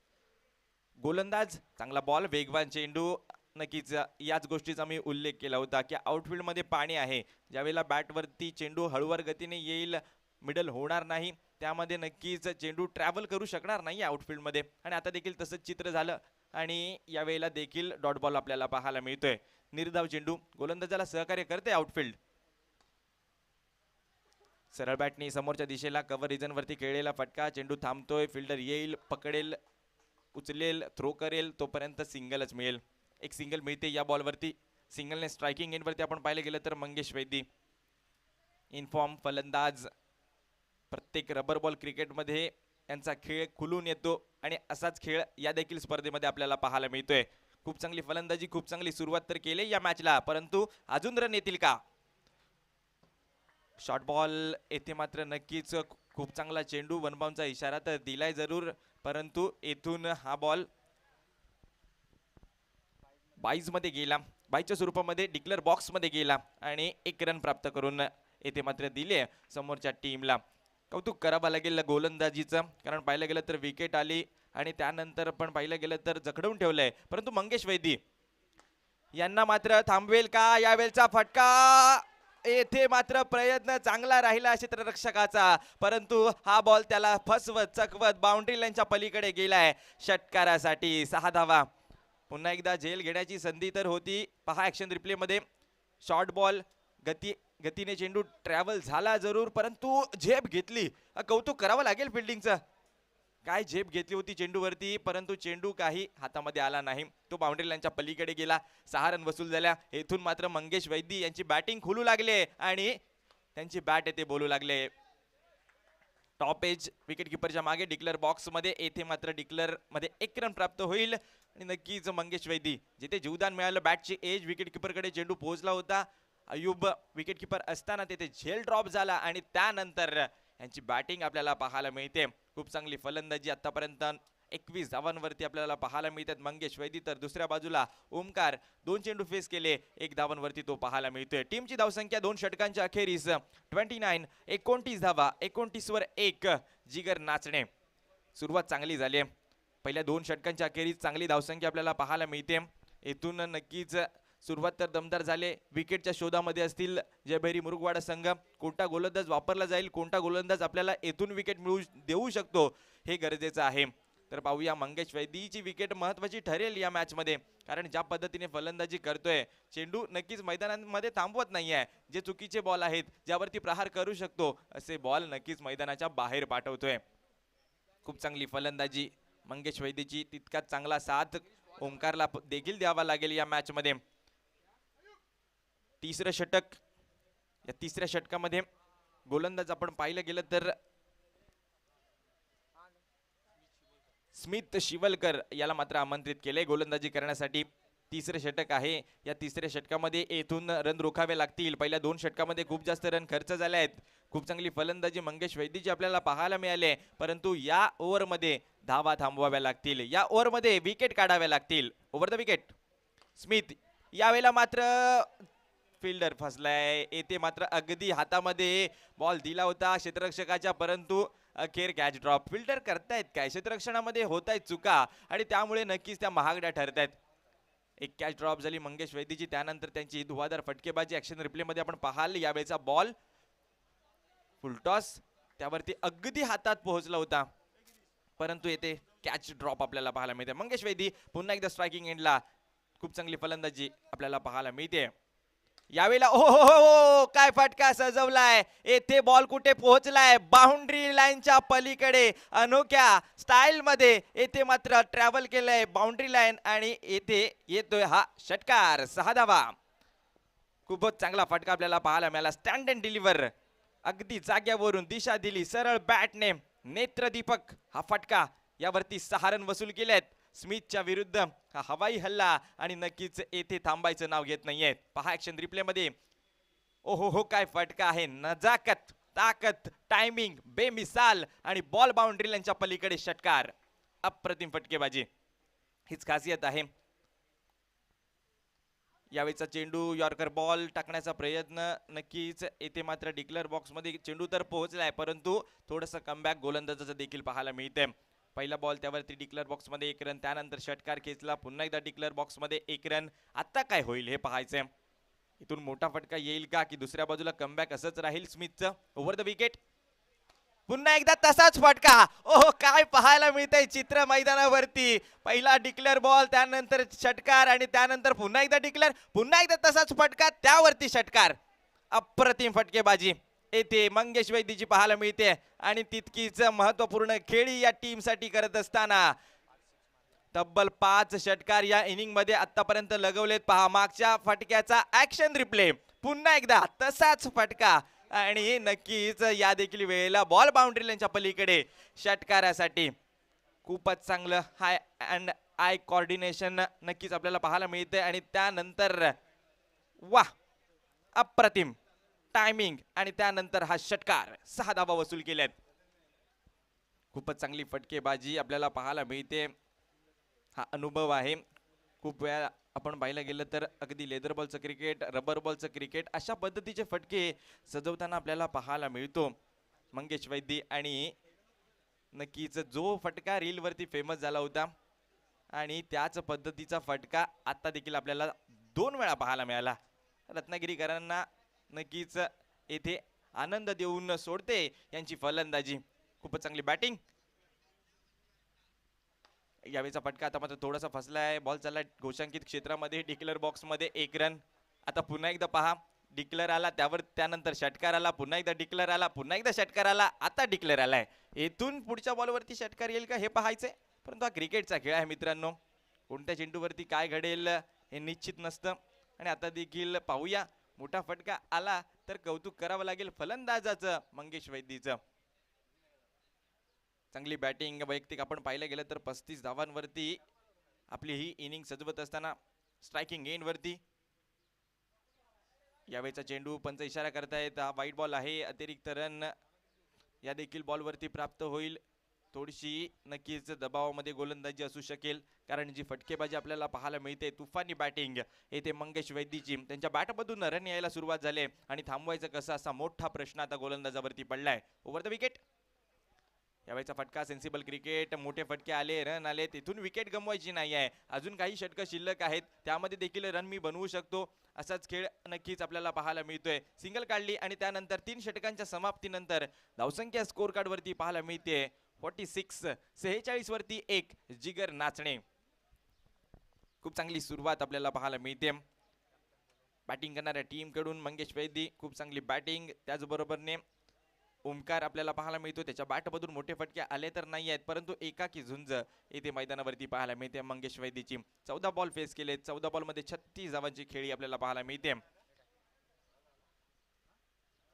गोलंदाज चांगला बॉल, वेगवान चेंडू. नक्कीच याच गोष्टीचा मी उल्लेख केला होता की आउटफील्डमध्ये पाणी आहे. ज्यावेळेला बॅटवरती चेंडू हळूवार गतीने येईल, मिडल होणार नाही, त्यामध्ये नक्कीच चेंडू ट्रॅव्हल करू शकणार नाही आउटफील्डमध्ये. आणि आता देखील तसंच चित्र झालं आणि यावेळेला देखील डॉट बॉल आपल्याला पाहायला मिळतोय. निर्धाव चेंडू, गोलंदाजाला सहकार्य करते आउटफील्ड. सरळ बॅटनी समोरच्या दिशेला कव्हर रिजन वरती खेळलेला फटका. चेंडू थांबतोय, फिल्डर येईल, पकडेल, उचलेल, थ्रो करेल, तोपर्यंत सिंगलच मिळेल. एक सिंगल मिळते या बॉलवरती. सिंगलने स्ट्रायकिंग एंडवरती आपण पाहिलं गेलं तर मंगेश वैदी इनफॉर्म फलंदाज. प्रत्येक रबर बॉल क्रिकेटमध्ये यांचा खेळ खुलून येतो आणि असाच खेळ या देखील स्पर्धेमध्ये आपल्याला पाहायला मिळतोय. खूप चांगली फलंदाजी, खूप चांगली सुरुवात तर केली या मॅचला, परंतु अजून रन येतील का? शॉर्ट बॉल येथे मात्र नक्कीच खूप चांगला चेंडू. 1 बाउंडचा इशारा तर दिलाय जरूर, परंतु येथून हा बॉल 22 मध्ये गेला. 22च्या स्वरूपामध्ये डिक्लेअर बॉक्स मध्ये गेला आणि 1 रन प्राप्त करून येथे मात्र दिले समोरच्या टीमला. कौतुक करावं लागेल गोलंदाजीचं, कारण पाहिलं गेलं तर विकेट आली आणि त्यानंतर पण पाहिलं गेलं तर जखडवून ठेवलंय. परंतु मंगेश वैदी यांना मात्र थांबवेल का? यावेळचा फटका, येथे मात्र प्रयत्न चांगला राहिला क्षेत्ररक्षकाचा, परंतु हा बॉल त्याला फसवत चकवत बाउंड्री लाईनच्या पलीकडे गेलाय. षटकारासाठी 6 धावा. पुन्हा एकदा झेल घेण्याची संधी तर होती. पहा ऍक्शन रिप्ले मध्ये. शॉर्ट बॉल, गतीने चेंडू ट्रॅव्हल झाला जरूर, परंतु झेप घेतली. कौतुक करावं लागेल फिल्डिंगचं. काय झेप घेतली होती चेंडूवरती, परंतु चेंडू काही हातामध्ये आला नाही. तो बाउंड्री लाईनच्या पलीकडे गेला. 6 रन वसूल झाल्या. येथून मात्र मंगेश वैदी यांची बॅटिंग खुलू लागले आणि त्यांची बॅट येथे बोलू लागले. टॉप एज विकेट किपरच्या मागे डिक्लेअर बॉक्स मध्ये. येथे मात्र डिक्लेअर मध्ये 1 रन प्राप्त होईल आणि नक्कीच मंगेश वैदी जिथे जीवदान मिळालं बॅटची एज, विकेट किपरकडे चेंडू पोहोचला होता. अयूब विकेट किपर असताना तेथे झेल ड्रॉप झाला आणि त्यानंतर यांची बॅटिंग आपल्याला पाहायला मिळते. खूप चांगली फलंदाजी आतापर्यंत. 21 धावांवरती आपल्याला पाहायला मिळतात मंगेश वैदी. तर दुसऱ्या बाजूला ओमकार 2 चेंडू फेस केले, 1 धावांवरती तो पाहायला मिळतोय. टीमची धावसंख्या 2 षटकांच्या अखेरीस 29 धावा. 29 वर 1 जिगर नाचणे. सुरुवात चांगली झाली आहे. पहिल्या 2 षटकांच्या अखेरीस चांगली धावसंख्या आपल्याला पाहायला मिळते. येथून नक्कीच सुरुवात तर दमदार झाले, विकेटच्या शोधामध्ये असतील जयभैरी मुरुगवाडा संघ. कोणता गोलंदाज वापरला जाईल, कोणता गोलंदाज आपल्याला येथून विकेट देऊ शकतो हे गरजेचं आहे. तर पाहूया, मंगेश वैदीची विकेट महत्वाची ठरेल या मॅच मध्ये, कारण ज्या पद्धतीने फलंदाजी करतोय, चेंडू नक्कीच मैदानामध्ये थांबवत नाहीये. जे चुकीचे बॉल आहेत, ज्यावरती प्रहार करू शकतो असे बॉल नक्कीच मैदानाच्या बाहेर पाठवतोय. खूप चांगली फलंदाजी मंगेश वैदीची, तितकाच चांगला साथ ओमकारला देखील द्यावा लागेल या मॅच मध्ये. तिसरं षटक, या तिसऱ्या षटकामध्ये गोलंदाज आपण पाहिलं गेलं तर स्मित शिवलकर याला मात्र आमंत्रित केले गोलंदाजी करण्यासाठी. तिसरे षटक आहे, या तिसऱ्या षटकामध्ये येथून रन रोखावे लागतील. पहिल्या 2 षटकामध्ये खूप जास्त रन खर्च झाले आहेत. खूप चांगली फलंदाजी मंगेश वैदीची आपल्याला पाहायला मिळाले, परंतु या ओव्हरमध्ये धावा थांबवाव्या लागतील, या ओव्हरमध्ये विकेट काढाव्या लागतील. ओव्हर द विकेट स्मित. यावेळेला मात्र फिल्डर फसलाय, येथे मात्र अगदी हातामध्ये बॉल दिला होता क्षेत्ररक्षकाच्या, परंतु अखेर कॅच ड्रॉप. फिल्डर करतायत काय, क्षेत्ररक्षणामध्ये होत आहेत चुका आणि त्यामुळे नक्कीच त्या महागड्या ठरत आहेत. एक कॅच ड्रॉप झाली मंगेश वैदीची, त्यानंतर त्यांची धुवाधार फटकेबाजी ऍक्शन रिप्ले मध्ये आपण पाहाल. यावेळेचा बॉल फुलटॉस, त्यावरती अगदी हातात पोहोचला होता, परंतु येथे कॅच ड्रॉप आपल्याला पाहायला मिळते. मंगेश वैदी पुन्हा एकदा स्ट्रायकिंग एंडला. खूप चांगली फलंदाजी आपल्याला पाहायला मिळते यावेळेला. हो, काय फटका सजवलाय, येथे बॉल कुठे पोहोचलाय, बाउंड्री लाईनच्या पलीकडे अनोख्या स्टाईल मध्ये येथे मात्र ट्रॅव्हल केलंय बाउंड्री लाईन आणि येथे येतोय हा षटकार. 6 धावा. खूपच चांगला फटका आपल्याला पाहायला मिळाला. स्टँड अँड डिलिव्हर, अगदी जाग्यावरून दिशा दिली सरळ बॅटने. नेत्रदीपक हा फटका, यावरती 6 रन वसूल केलेत. स्मिथच्या विरुद्ध हा हवाई हल्ला आणि नक्कीच येथे थांबायचं नाव घेत नाहीये. पहा ऍक्शन रिप्ले मध्ये. ओहो, काय फटका आहे, नजाकत, ताकद, टायमिंग बेमिसाल आणि बॉल बाउंड्री लाईनच्या पलीकडे षटकार. अप्रतिम फटकेबाजी, हीच खासियत आहे. यावेळेचा चेंडू यॉर्कर बॉल टाकण्याचा प्रयत्न, नक्कीच येथे मात्र डिक्लेअर बॉक्स मध्ये चेंडू तर पोहोचलाय, परंतु थोडंसं कमबॅक गोलंदाजाचं देखील पाहायला मिळते. पहिला बॉल, त्यावरती डिक्लेअर बॉक्स मध्ये 1 रन, त्यानंतर षटकार खेचला, पुन्हा एकदा डिक्लेअर बॉक्स मध्ये 1 रन. आता काय होईल हे पाहायचंय. इथून मोठा फटका येईल का, की दुसऱ्या बाजूला कमबॅक असंच राहील स्मिथचं. Over the wicket. पुन्हा एकदा तसाच फटका. ओहो, काय पाहायला मिळतंय चित्र मैदानावरती. पहिला डिक्लेअर बॉल, त्यानंतर षटकार आणि त्यानंतर पुन्हा एकदा डिक्लेअर, पुन्हा एकदा तसाच फटका, त्यावरती षटकार. अप्रतिम फटकेबाजी येथे मंगेश वैदीची पाहायला मिळते आणि तितकीच महत्वपूर्ण खेळी या टीम साठी करत असताना तब्बल 5 षटकार या इनिंग मध्ये आतापर्यंत लगवलेत. पहा मागच्या फटक्याचा ऍक्शन रिप्ले, पुन्हा एकदा तसाच फटका आणि नक्कीच या देखील वेळेला बॉल बाउंड्री लाईनच्या पलीकडे षटकारासाठी. खूपच चांगलं हाय अँड आय कोऑर्डिनेशन नक्कीच आपल्याला पाहायला मिळते आणि त्यानंतर वा, अप्रतिम टायमिंग आणि त्यानंतर हा षटकार. 6 धावा वसूल केल्यात. खूपच चांगली फटकेबाजी आपल्याला पाहायला मिळते. हा अनुभव आहे. खूप वेळा आपण पाहायला गेलं तर अगदी लेदर बॉलचं क्रिकेट, रबर बॉलचं क्रिकेट, अशा पद्धतीचे फटके सजवताना आपल्याला पाहायला मिळतो मंगेश वैदी. आणि नक्कीच जो फटका रील वरती फेमस झाला होता आणि त्याच पद्धतीचा फटका आता देखील आपल्याला 2 वेळा पाहायला मिळाला. रत्नागिरीकरांना नक्कीच येथे आनंद देऊन सोडते यांची फलंदाजी. खूपच चांगली बॅटिंग. यावेळेचा फटका आता मात्र थोडासा फसलाय. बॉल चालला घोषांकित क्षेत्रामध्ये, डिक्लेअर बॉक्स मध्ये 1 रन. आता पुन्हा एकदा पहा, डिक्लेअर आला, त्यानंतर षटकार आला, पुन्हा एकदा डिक्लेअर आला, पुन्हा एकदा षटकार आला, आता डिक्लेअर आलाय. येथून पुढच्या बॉलवरती षटकार येईल का हे पाहायचंय. परंतु हा क्रिकेटचा खेळ आहे मित्रांनो, कोणत्या चेंडूवरती काय घडेल हे निश्चित नसतं. आणि आता देखील पाहूया, मोठा फटका आला तर कौतुक करावं लागेल फलंदाजाचं मंगेश वैदीचं. चांगली बॅटिंग वैयक्तिक आपण पाहिलं गेलं तर 35 धावांवरती आपली ही इनिंग सजवत असताना स्ट्रायकिंग एंड वरती. यावेळेचा चेंडू पंच इशारा करतायत, हा वाईट बॉल आहे. अतिरिक्त रन या देखील बॉल वरती प्राप्त होईल. थोडीशी नक्कीच दबावामध्ये गोलंदाजी असू शकेल, कारण जी फटकेबाजी आपल्याला पाहायला मिळते, तुफानी बॅटिंग येथे मंगेश वैदीची. त्यांच्या बॅटमधून रन यायला सुरुवात झाली आणि थांबवायचं कसं, असा मोठा प्रश्न आता गोलंदाजावरती पडलाय. Over the wicket. यावेळेचा फटका सेन्सिबल क्रिकेट, मोठे फटके आले, रन आले, तिथून विकेट गमवायची नाही आहे. अजून काही षटकं शिल्लक आहेत, त्यामध्ये देखील रन मी बनवू शकतो असाच खेळ नक्कीच आपल्याला पाहायला मिळतोय. सिंगल काढली आणि त्यानंतर 3 षटकांच्या समाप्तीनंतर धावसंख्या स्कोर कार्ड वरती पाहायला मिळते 46, 46 वरती 1 जिगर नाचणे. खूप चांगली सुरुवात आपल्याला पाहायला मिळते. बॅटिंग करणाऱ्या टीम कडून मंगेश वैदी खूप चांगली बॅटिंग, त्याचबरोबरने ओमकार आपल्याला पाहायला मिळतो. त्याच्या बॅटमधून मोठे फटके आले तर नाही आहेत, परंतु एकाकी झुंज येथे मैदानावरती पाहायला मिळते मंगेश वैदीची. 14 बॉल फेस केले, 14 बॉल मध्ये 36 धावांची खेळी आपल्याला पाहायला मिळते.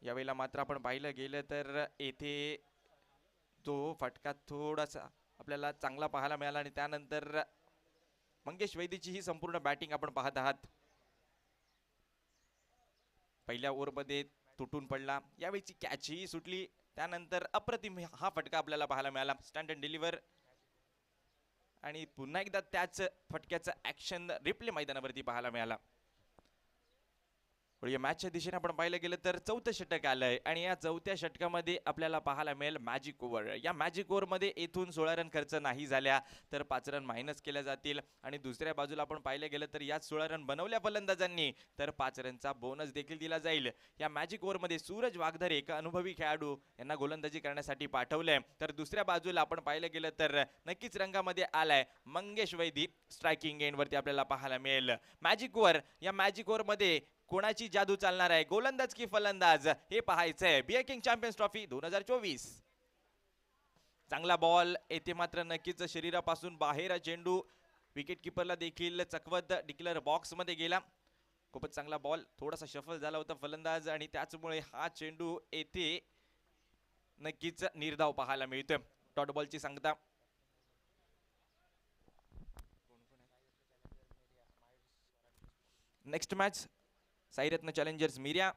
यावेळेला मात्र आपण पाहिलं गेलं तर येथे तो फटका थोडासा आपल्याला चांगला पाहायला मिळाला आणि त्यानंतर मंगेश वैदीची ही संपूर्ण बॅटिंग आपण पाहत आहात. पहिल्या ओव्हरमध्ये तुटून पडला, यावेळीची कॅच ही सुटली, त्यानंतर अप्रतिम हा फटका आपल्याला पाहायला मिळाला. स्टँड अँड डिलिव्हर आणि पुन्हा एकदा त्याच फटक्याचं ऍक्शन रिप्ले मैदानावरती पाहायला मिळाला. या मॅचच्या दिशेने आपण पाहिलं गेलं तर 4थं षटक आलंय आणि या 4थ्या षटकामध्ये आपल्याला पाहायला मिळेल मॅजिक ओव्हर. या मॅजिक ओव्हर मध्ये येथून 16 रन खर्च नाही झाल्या तर 5 रन मायनस केल्या जातील आणि दुसऱ्या बाजूला आपण पाहिलं गेलं तर या 16 रन बनवल्या फलंदाजांनी तर 5 रनचा बोनस देखील दिला जाईल. या मॅजिक ओव्हर मध्ये सूरज वाघधरे एक अनुभवी खेळाडू यांना गोलंदाजी करण्यासाठी पाठवलंय, तर दुसऱ्या बाजूला आपण पाहिलं गेलं तर नक्कीच रंगामध्ये आलाय मंगेश वैदी. स्ट्रायकिंग एंड वरती आपल्याला पाहायला मिळेल मॅजिक ओव्हर. या मॅजिक ओव्हर मध्ये कोणाची जादू चालणार आहे, गोलंदाज की फलंदाज, हे पाहायचंय. Be a king champions trophy 2024. चांगला बॉल येथे मात्र नक्कीच शरीरापासून बाहेर चेंडू विकेट किपरला देखील चकवत डिक्लेअर बॉक्स मध्ये गेला. खूपच चांगला बॉल, थोडासा शफल झाला होता फलंदाज आणि त्याचमुळे हा चेंडू येथे नक्कीच निर्धाव पाहायला मिळतोय. डॉट बॉलची सांगता. Next match Sairatna challengers Mirya.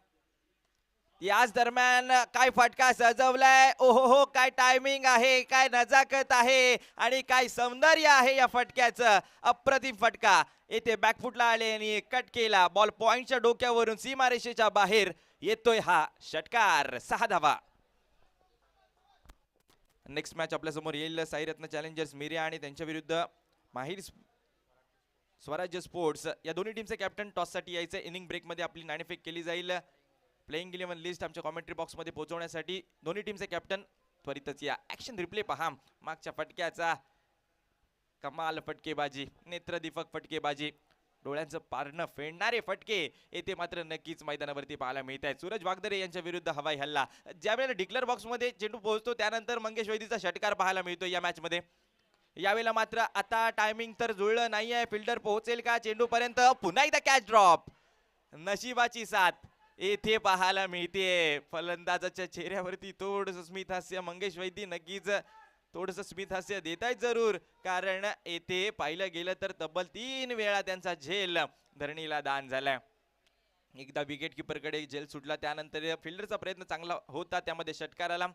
याच दरम्यान काय फटका सजवलाय, ओहो हो, काय टायमिंग आहे, काय नजाकत आहे आणि काय सौंदर्य आहे या फटक्याचं. अप्रतिम फटका येथे बॅकफुटला आले आणि कट केला. बॉल पॉइंटच्या डोक्यावरून सीमारेषेच्या बाहेर येतोय हा षटकार. 6 धावा. नेक्स्ट मॅच आपल्या समोर येईल साईरत्न चॅलेंजर्स मिर्या आणि त्यांच्या विरुद्ध माहीर स्वराज्य स्पोर्ट्स. या दोन्ही टीमचे कॅप्टन टॉस साठी यायचं. इनिंग ब्रेक मध्ये आपली नाणेफेक केली जाईल. प्लेइंग 11 लिस्ट आमच्या कॉमेंट्री बॉक्स मध्ये पोहोचवण्यासाठी दोन्ही टीमचे कॅप्टन त्वरितच या. ऍक्शन रिप्ले पहा मागच्या फटक्याचा. कमाल फटकेबाजी, नेत्रदीपक फटकेबाजी, डोळ्यांचं पारणं फेडणारे फटके येथे मात्र नक्कीच मैदानावरती पाहायला मिळत आहेत. सूरज वाघदरे यांच्या विरुद्ध हवाई हल्ला. ज्यावेळेला डिक्लेअर बॉक्स मध्ये चेंडू पोहोचतो त्यानंतर मंगेश वैदीचा षटकार पाहायला मिळतो या मॅच मध्ये. यावेळेला मात्र आता टायमिंग तर जुळलं नाहीये, फिल्डर पोहोचेल का चेंडू पर्यंत. पुन्हा एकदा कॅच ड्रॉप. नशिबाची साथ येथे पाहायला मिळते. फलंदाजाच्या चेहऱ्यावरती थोडंसं स्मित हास्य. मंगेश वैदी नक्कीच थोडंसं स्मित हास्य देत आहेत जरूर, कारण येथे पाहिलं गेलं तर तब्बल 3 वेळा त्यांचा झेल धरणीला दान झालाय. एकदा विकेट किपरकडे झेल सुटला, त्यानंतर फिल्डरचा प्रयत्न चांगला होता, त्यामध्ये षटकाराला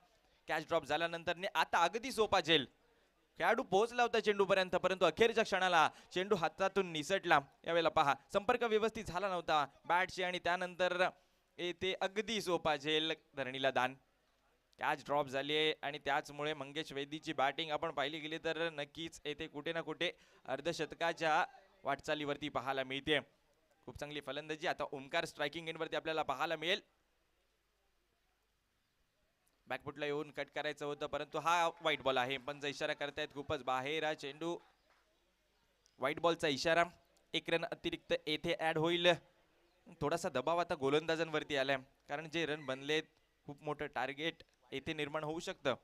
कॅच ड्रॉप झाल्यानंतर आता अगदी सोपा झेल. खेळाडू पोहोचला होता चेंडू पर्यंत, परंतु अखेरच्या क्षणाला चेंडू हातातून निसटला. यावेळेला पहा संपर्क व्यवस्थित झाला नव्हता बॅटशी आणि त्यानंतर येथे अगदी सोपा झेल धरणीला दान. कॅच ड्रॉप झाली आहे आणि त्याचमुळे मंगेश वैदीची बॅटिंग आपण पाहिली गेली तर नक्कीच येथे कुठे ना कुठे अर्धशतकाच्या वाटचालीवरती पाहायला मिळते. खूप चांगली फलंदाजी. आता ओमकार स्ट्रायकिंग एंड वरती आपल्याला पाहायला मिळेल. बॅकफुटला येऊन कट करायचं होतं, परंतु हा व्हाईट बॉल आहे. पंच इशारा करतायत खूपच बाहेर हा चेंडू. व्हाईट बॉलचा इशारा. 1 रन अतिरिक्त येथे ऍड होईल. थोडासा दबाव आता गोलंदाजांवरती आलाय, कारण जे रन बनलेत खूप मोठं टार्गेट येथे निर्माण होऊ शकतं.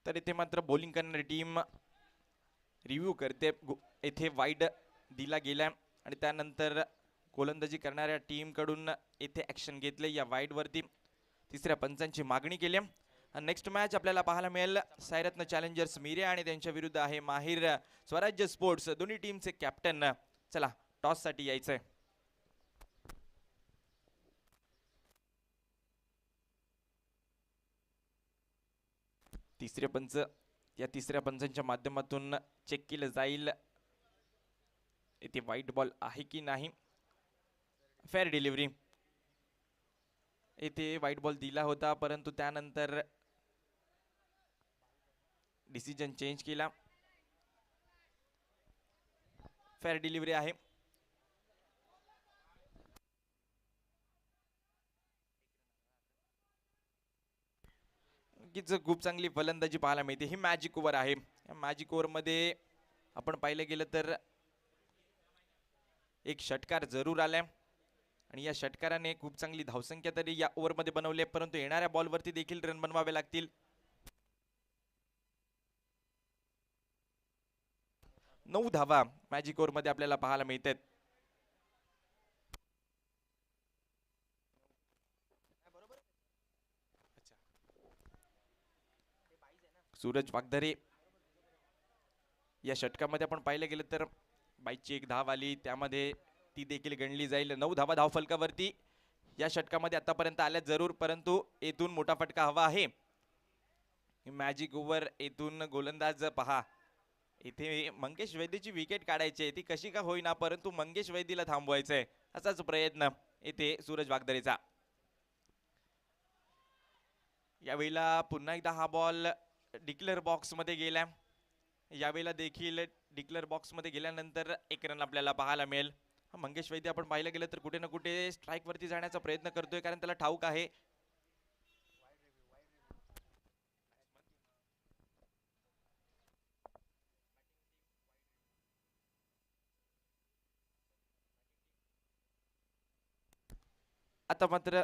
तर इथे मात्र बॉलिंग करणारी टीम रिव्ह्यू करते. येथे वाईड दिला गेला आणि त्यानंतर गोलंदाजी करणाऱ्या टीम कडून येथे ऍक्शन घेतले या वाईड वरती. तिसऱ्या पंचांची मागणी केली. नेक्स्ट मॅच आपल्याला पाहायला मिळेल साईरत्न चॅलेंजर्स मिर्या आणि त्यांच्या विरुद्ध आहे माहीर स्वराज्य स्पोर्ट्स. दोन्ही टीमचे कॅप्टन. चला टॉस साठी यायचंय. तिसरे पंच या तिसऱ्या पंचांच्या माध्यमातून चेक केलं जाईल इथे व्हाईट बॉल आहे की नाही. Fair delivery. इथे व्हाईट बॉल दिला होता परंतु त्यानंतर डिसिजन चेंज केला. फेअर डिलिव्हरी आहे. खूप चांगली फलंदाजी पाहायला मिळते. ही मॅजिक ओव्हर आहे. या मॅजिक ओव्हर मध्ये आपण पाहिलं गेलं तर एक षटकार जरूर आलाय आणि या षटकाराने खूप चांगली धावसंख्या तरी या ओव्हर मध्ये बनवली आहे, परंतु येणाऱ्या बॉलवरती देखील रन बनवावे लागतील. 9 धावा मॅजिक ओव्हर मध्ये आपल्याला पाहायला मिळतात. सूरज वागदरे या षटकामध्ये आपण पाहिलं गेलं तर बाईची एक धाव आली, त्यामध्ये ती देखील गणली जाईल. 9 धावा धाव फलकावरती या षटकामध्ये आतापर्यंत आल्या जरूर, परंतु येथून मोठा फटका हवा आहे. मॅजिक ओव्हर येथून गोलंदाज पहा. इथे मंगेश वैद्यची विकेट काढायची आहे, ती कशी का होईना, परंतु मंगेश वैद्यला थांबवायचंय असाच प्रयत्न येथे सूरज वागदरेचा. यावेळेला पुन्हा एकदा हा बॉल डिक्लेअर बॉक्स मध्ये गेला. यावेळेला देखील डिक्लेअर बॉक्स मध्ये गेल्यानंतर एक रन आपल्याला पाहायला मिळेल. मंगेश वैद्य आपण पाहिलं गेलं तर कुठे ना कुठे स्ट्राईक वरती जाण्याचा प्रयत्न करतोय, कारण त्याला ठाऊक आहे आता मात्र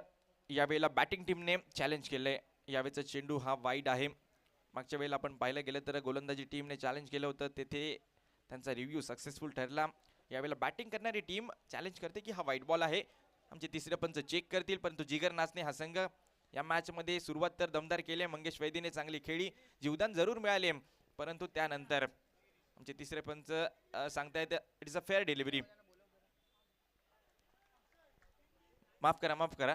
यावेळेला बॅटिंग टीमने चॅलेंज केलंय. यावेळेचा चेंडू हा वाईड आहे. मागच्या वेळेला आपण पाहिलं गेलं तर गोलंदाजी टीमने चॅलेंज केलं होतं, तेथे त्यांचा रिव्ह्यू सक्सेसफुल ठरला. यावेळेला बॅटिंग करणारी टीम चॅलेंज करते की हा व्हाईट बॉल आहे. आमचे तिसरे पंच चेक करतील, परंतु जिगर नाचणे हा संघ या मॅच मध्ये सुरुवात तर दमदार केली. मंगेश वैद्यने चांगली खेळी, जीवदान जरूर मिळाले, परंतु त्यानंतर आमचे तिसरे पंच सांगतायत it is a fair delivery. माफ करा माफ करा.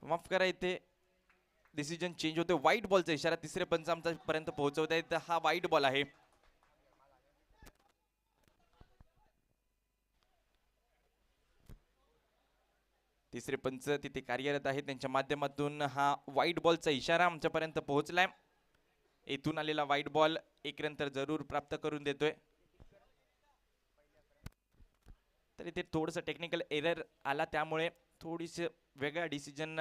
माफ करा, इथे डिसिजन चेंज होते. व्हाईट बॉलचा इशारा तिसरे पंच आमच्यापर्यंत पोहोचवत आहेत. हा व्हाईट बॉल आहे. तिसरे पंच तिथे कार्यरत आहेत, त्यांच्या माध्यमातून हा व्हाईट बॉलचा इशारा आमच्यापर्यंत पोहोचलाय. येथून आलेला व्हाईट बॉल एक रन तर जरूर प्राप्त करून देतोय. तर इथे थोडंसं टेक्निकल एरर आला, त्यामुळे थोडीशी वेगळा डिसिजन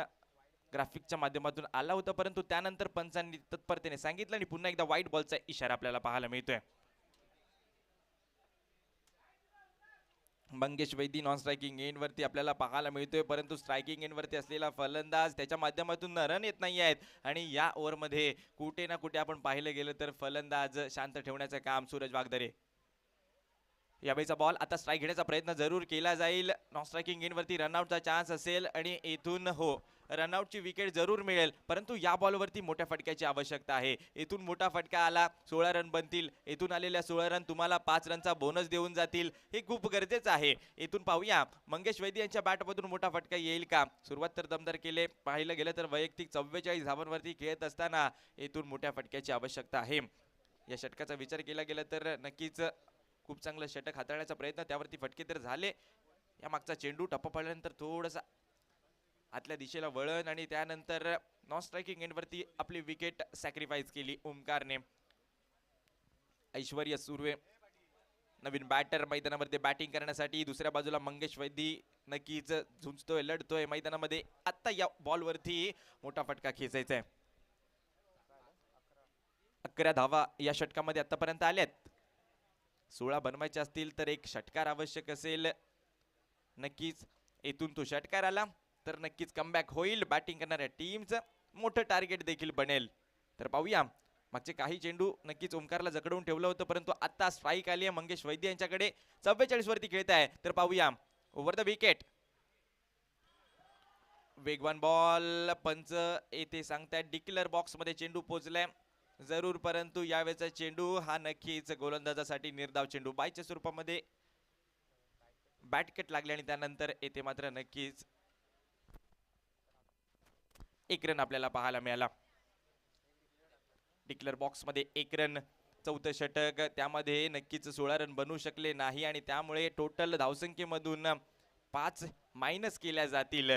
ग्राफिकच्या माध्यमातून आला होता, परंतु त्यानंतर पंचांनी तत्परतेने सांगितलं आणि पुन्हा एकदा व्हाईट बॉलचा इशारा आपल्याला पाहायला मिळतोय. Mangesh Vaidi non striking end वरती आपल्याला पाहायला मिळतोय, परंतु स्ट्रायकिंग एंड वरती असलेला फलंदाज त्याच्या माध्यमातून रन येत नाही आहेत आणि या ओव्हर मध्ये कुठे ना कुठे आपण पाहिलं गेलं तर फलंदाज शांत ठेवण्याचं काम सूरज वागदरे. यावेळीचा बॉल आता स्ट्राईक घेण्याचा प्रयत्न जरूर केला जाईल. नॉन स्ट्रायकिंग एंड वरती रनआउटचा चान्स असेल आणि इथून हो रनआउटची विकेट जरूर मिळेल, परंतु या बॉलवरती मोठ्या फटक्याची आवश्यकता आहे. इथून मोठा फटका आला 16 रन बनतील. इथून आलेल्या 16 रन तुम्हाला 5 रनचा बोनस देऊन जातील, हे खूप गरजेचं आहे. इथून पाहूया मंगेश वैद्य यांच्या बॅटमधून मोठा फटका येईल का. सुरुवात तर दमदार केले, पाहिलं गेलं तर वैयक्तिक 44 धावांवरती खेळत असताना इथून मोठ्या फटक्याची आवश्यकता आहे. या षटकाचा विचार केला गेला तर नक्कीच खूप चांगलं षटक हाताळण्याचा प्रयत्न, त्यावरती फटके तर झाले. या मागचा चेंडू टप्पा पडल्यानंतर थोडासा आतल्या दिशेला वळण आणि त्यानंतर नॉन स्ट्रायकिंग एंड वरती आपली विकेट सॅक्रिफाईस केली ओमकारने. ऐश्वर्य सुर्वे नवीन बॅटर मैदानामध्ये बॅटिंग करण्यासाठी. दुसऱ्या बाजूला मंगेश वैदी नक्कीच झुंजतोय, लढतोय मैदानामध्ये. आता या बॉलवरती मोठा फटका खेचायचा आहे. 11 धावा या षटकामध्ये आतापर्यंत आल्यात. 16 बनवायचे असतील तर एक षटकार आवश्यक असेल. नक्कीच येथून तो षटकार आला तर नक्कीच कमबॅक होईल. बॅटिंग करणाऱ्या टीमचं मोठं टार्गेट देखील बनेल. तर पाहूया, मागचे काही चेंडू नक्कीच ओमकारला जकडवून ठेवलं होतं, परंतु आता स्ट्राईक आली आहे मंगेश वैद्य यांच्याकडे. 44 वरती खेळत आहे. तर पाहूया ओव्हर द विकेट. वेगवान बॉल पंच येथे सांगतायत डिक्लेअर बॉक्स मध्ये चेंडू पोहोचलाय. जरूर, परंतु यावेळेचा चेंडू हा नक्कीच गोलंदाजासाठी निर्धाव चेंडू. बायच्या स्वरूपामध्ये बॅटकट लागले आणि त्यानंतर येथे मात्र नक्कीच एक रन आपल्याला पाहायला मिळाला. डिक्लेअर बॉक्स मध्ये एक रन, चौथं षटक, त्यामध्ये नक्कीच 16 रन बनवू शकले नाही आणि त्यामुळे टोटल धावसंख्येमधून 5 मायनस केल्या जातील.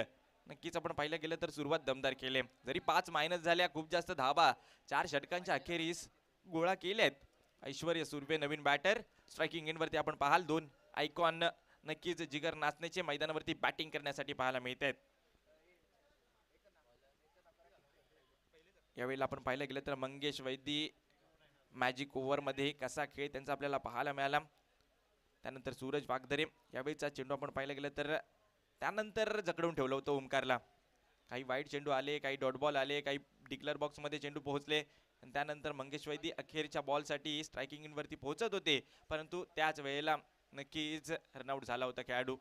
नक्कीच आपण पाहिलं गेलं तर सुरुवात दमदार केले, जरी 5 मायनस झाल्या, खूप जास्त धाबा 4 षटकांच्या अखेरीस गोळा केलेत. ऐश्वर्य सुर्वे नवीन बॅटर, स्ट्रायकिंग एंड वरती आपण पाहाल 2 आयकॉन नक्कीच जिगर नाचण्याचे मैदानावरती बॅटिंग करण्यासाठी पाहायला मिळत आहेत. यावेळेला आपण पाहिलं गेलं तर मंगेश वैदी मॅजिक ओव्हर मध्ये कसा खेळ त्यांचा आपल्याला पाहायला मिळाला. त्यानंतर सूरज वागदरे, यावेळीचा चेंडू आपण पाहिलं गेलं तर त्यानंतर जकडून ठेवलं होतं ओमकारला. काही वाईट चेंडू आले, काही डॉट बॉल आले, काही डिक्लेअर बॉक्स मध्ये चेंडू पोहोचले आणि त्यानंतर मंगेश वैदी अखेरच्या बॉलसाठी स्ट्रायकिंग इन वरती पोहोचत होते, परंतु त्याच वेळेला नक्कीच रनआउट झाला होता खेळाडू.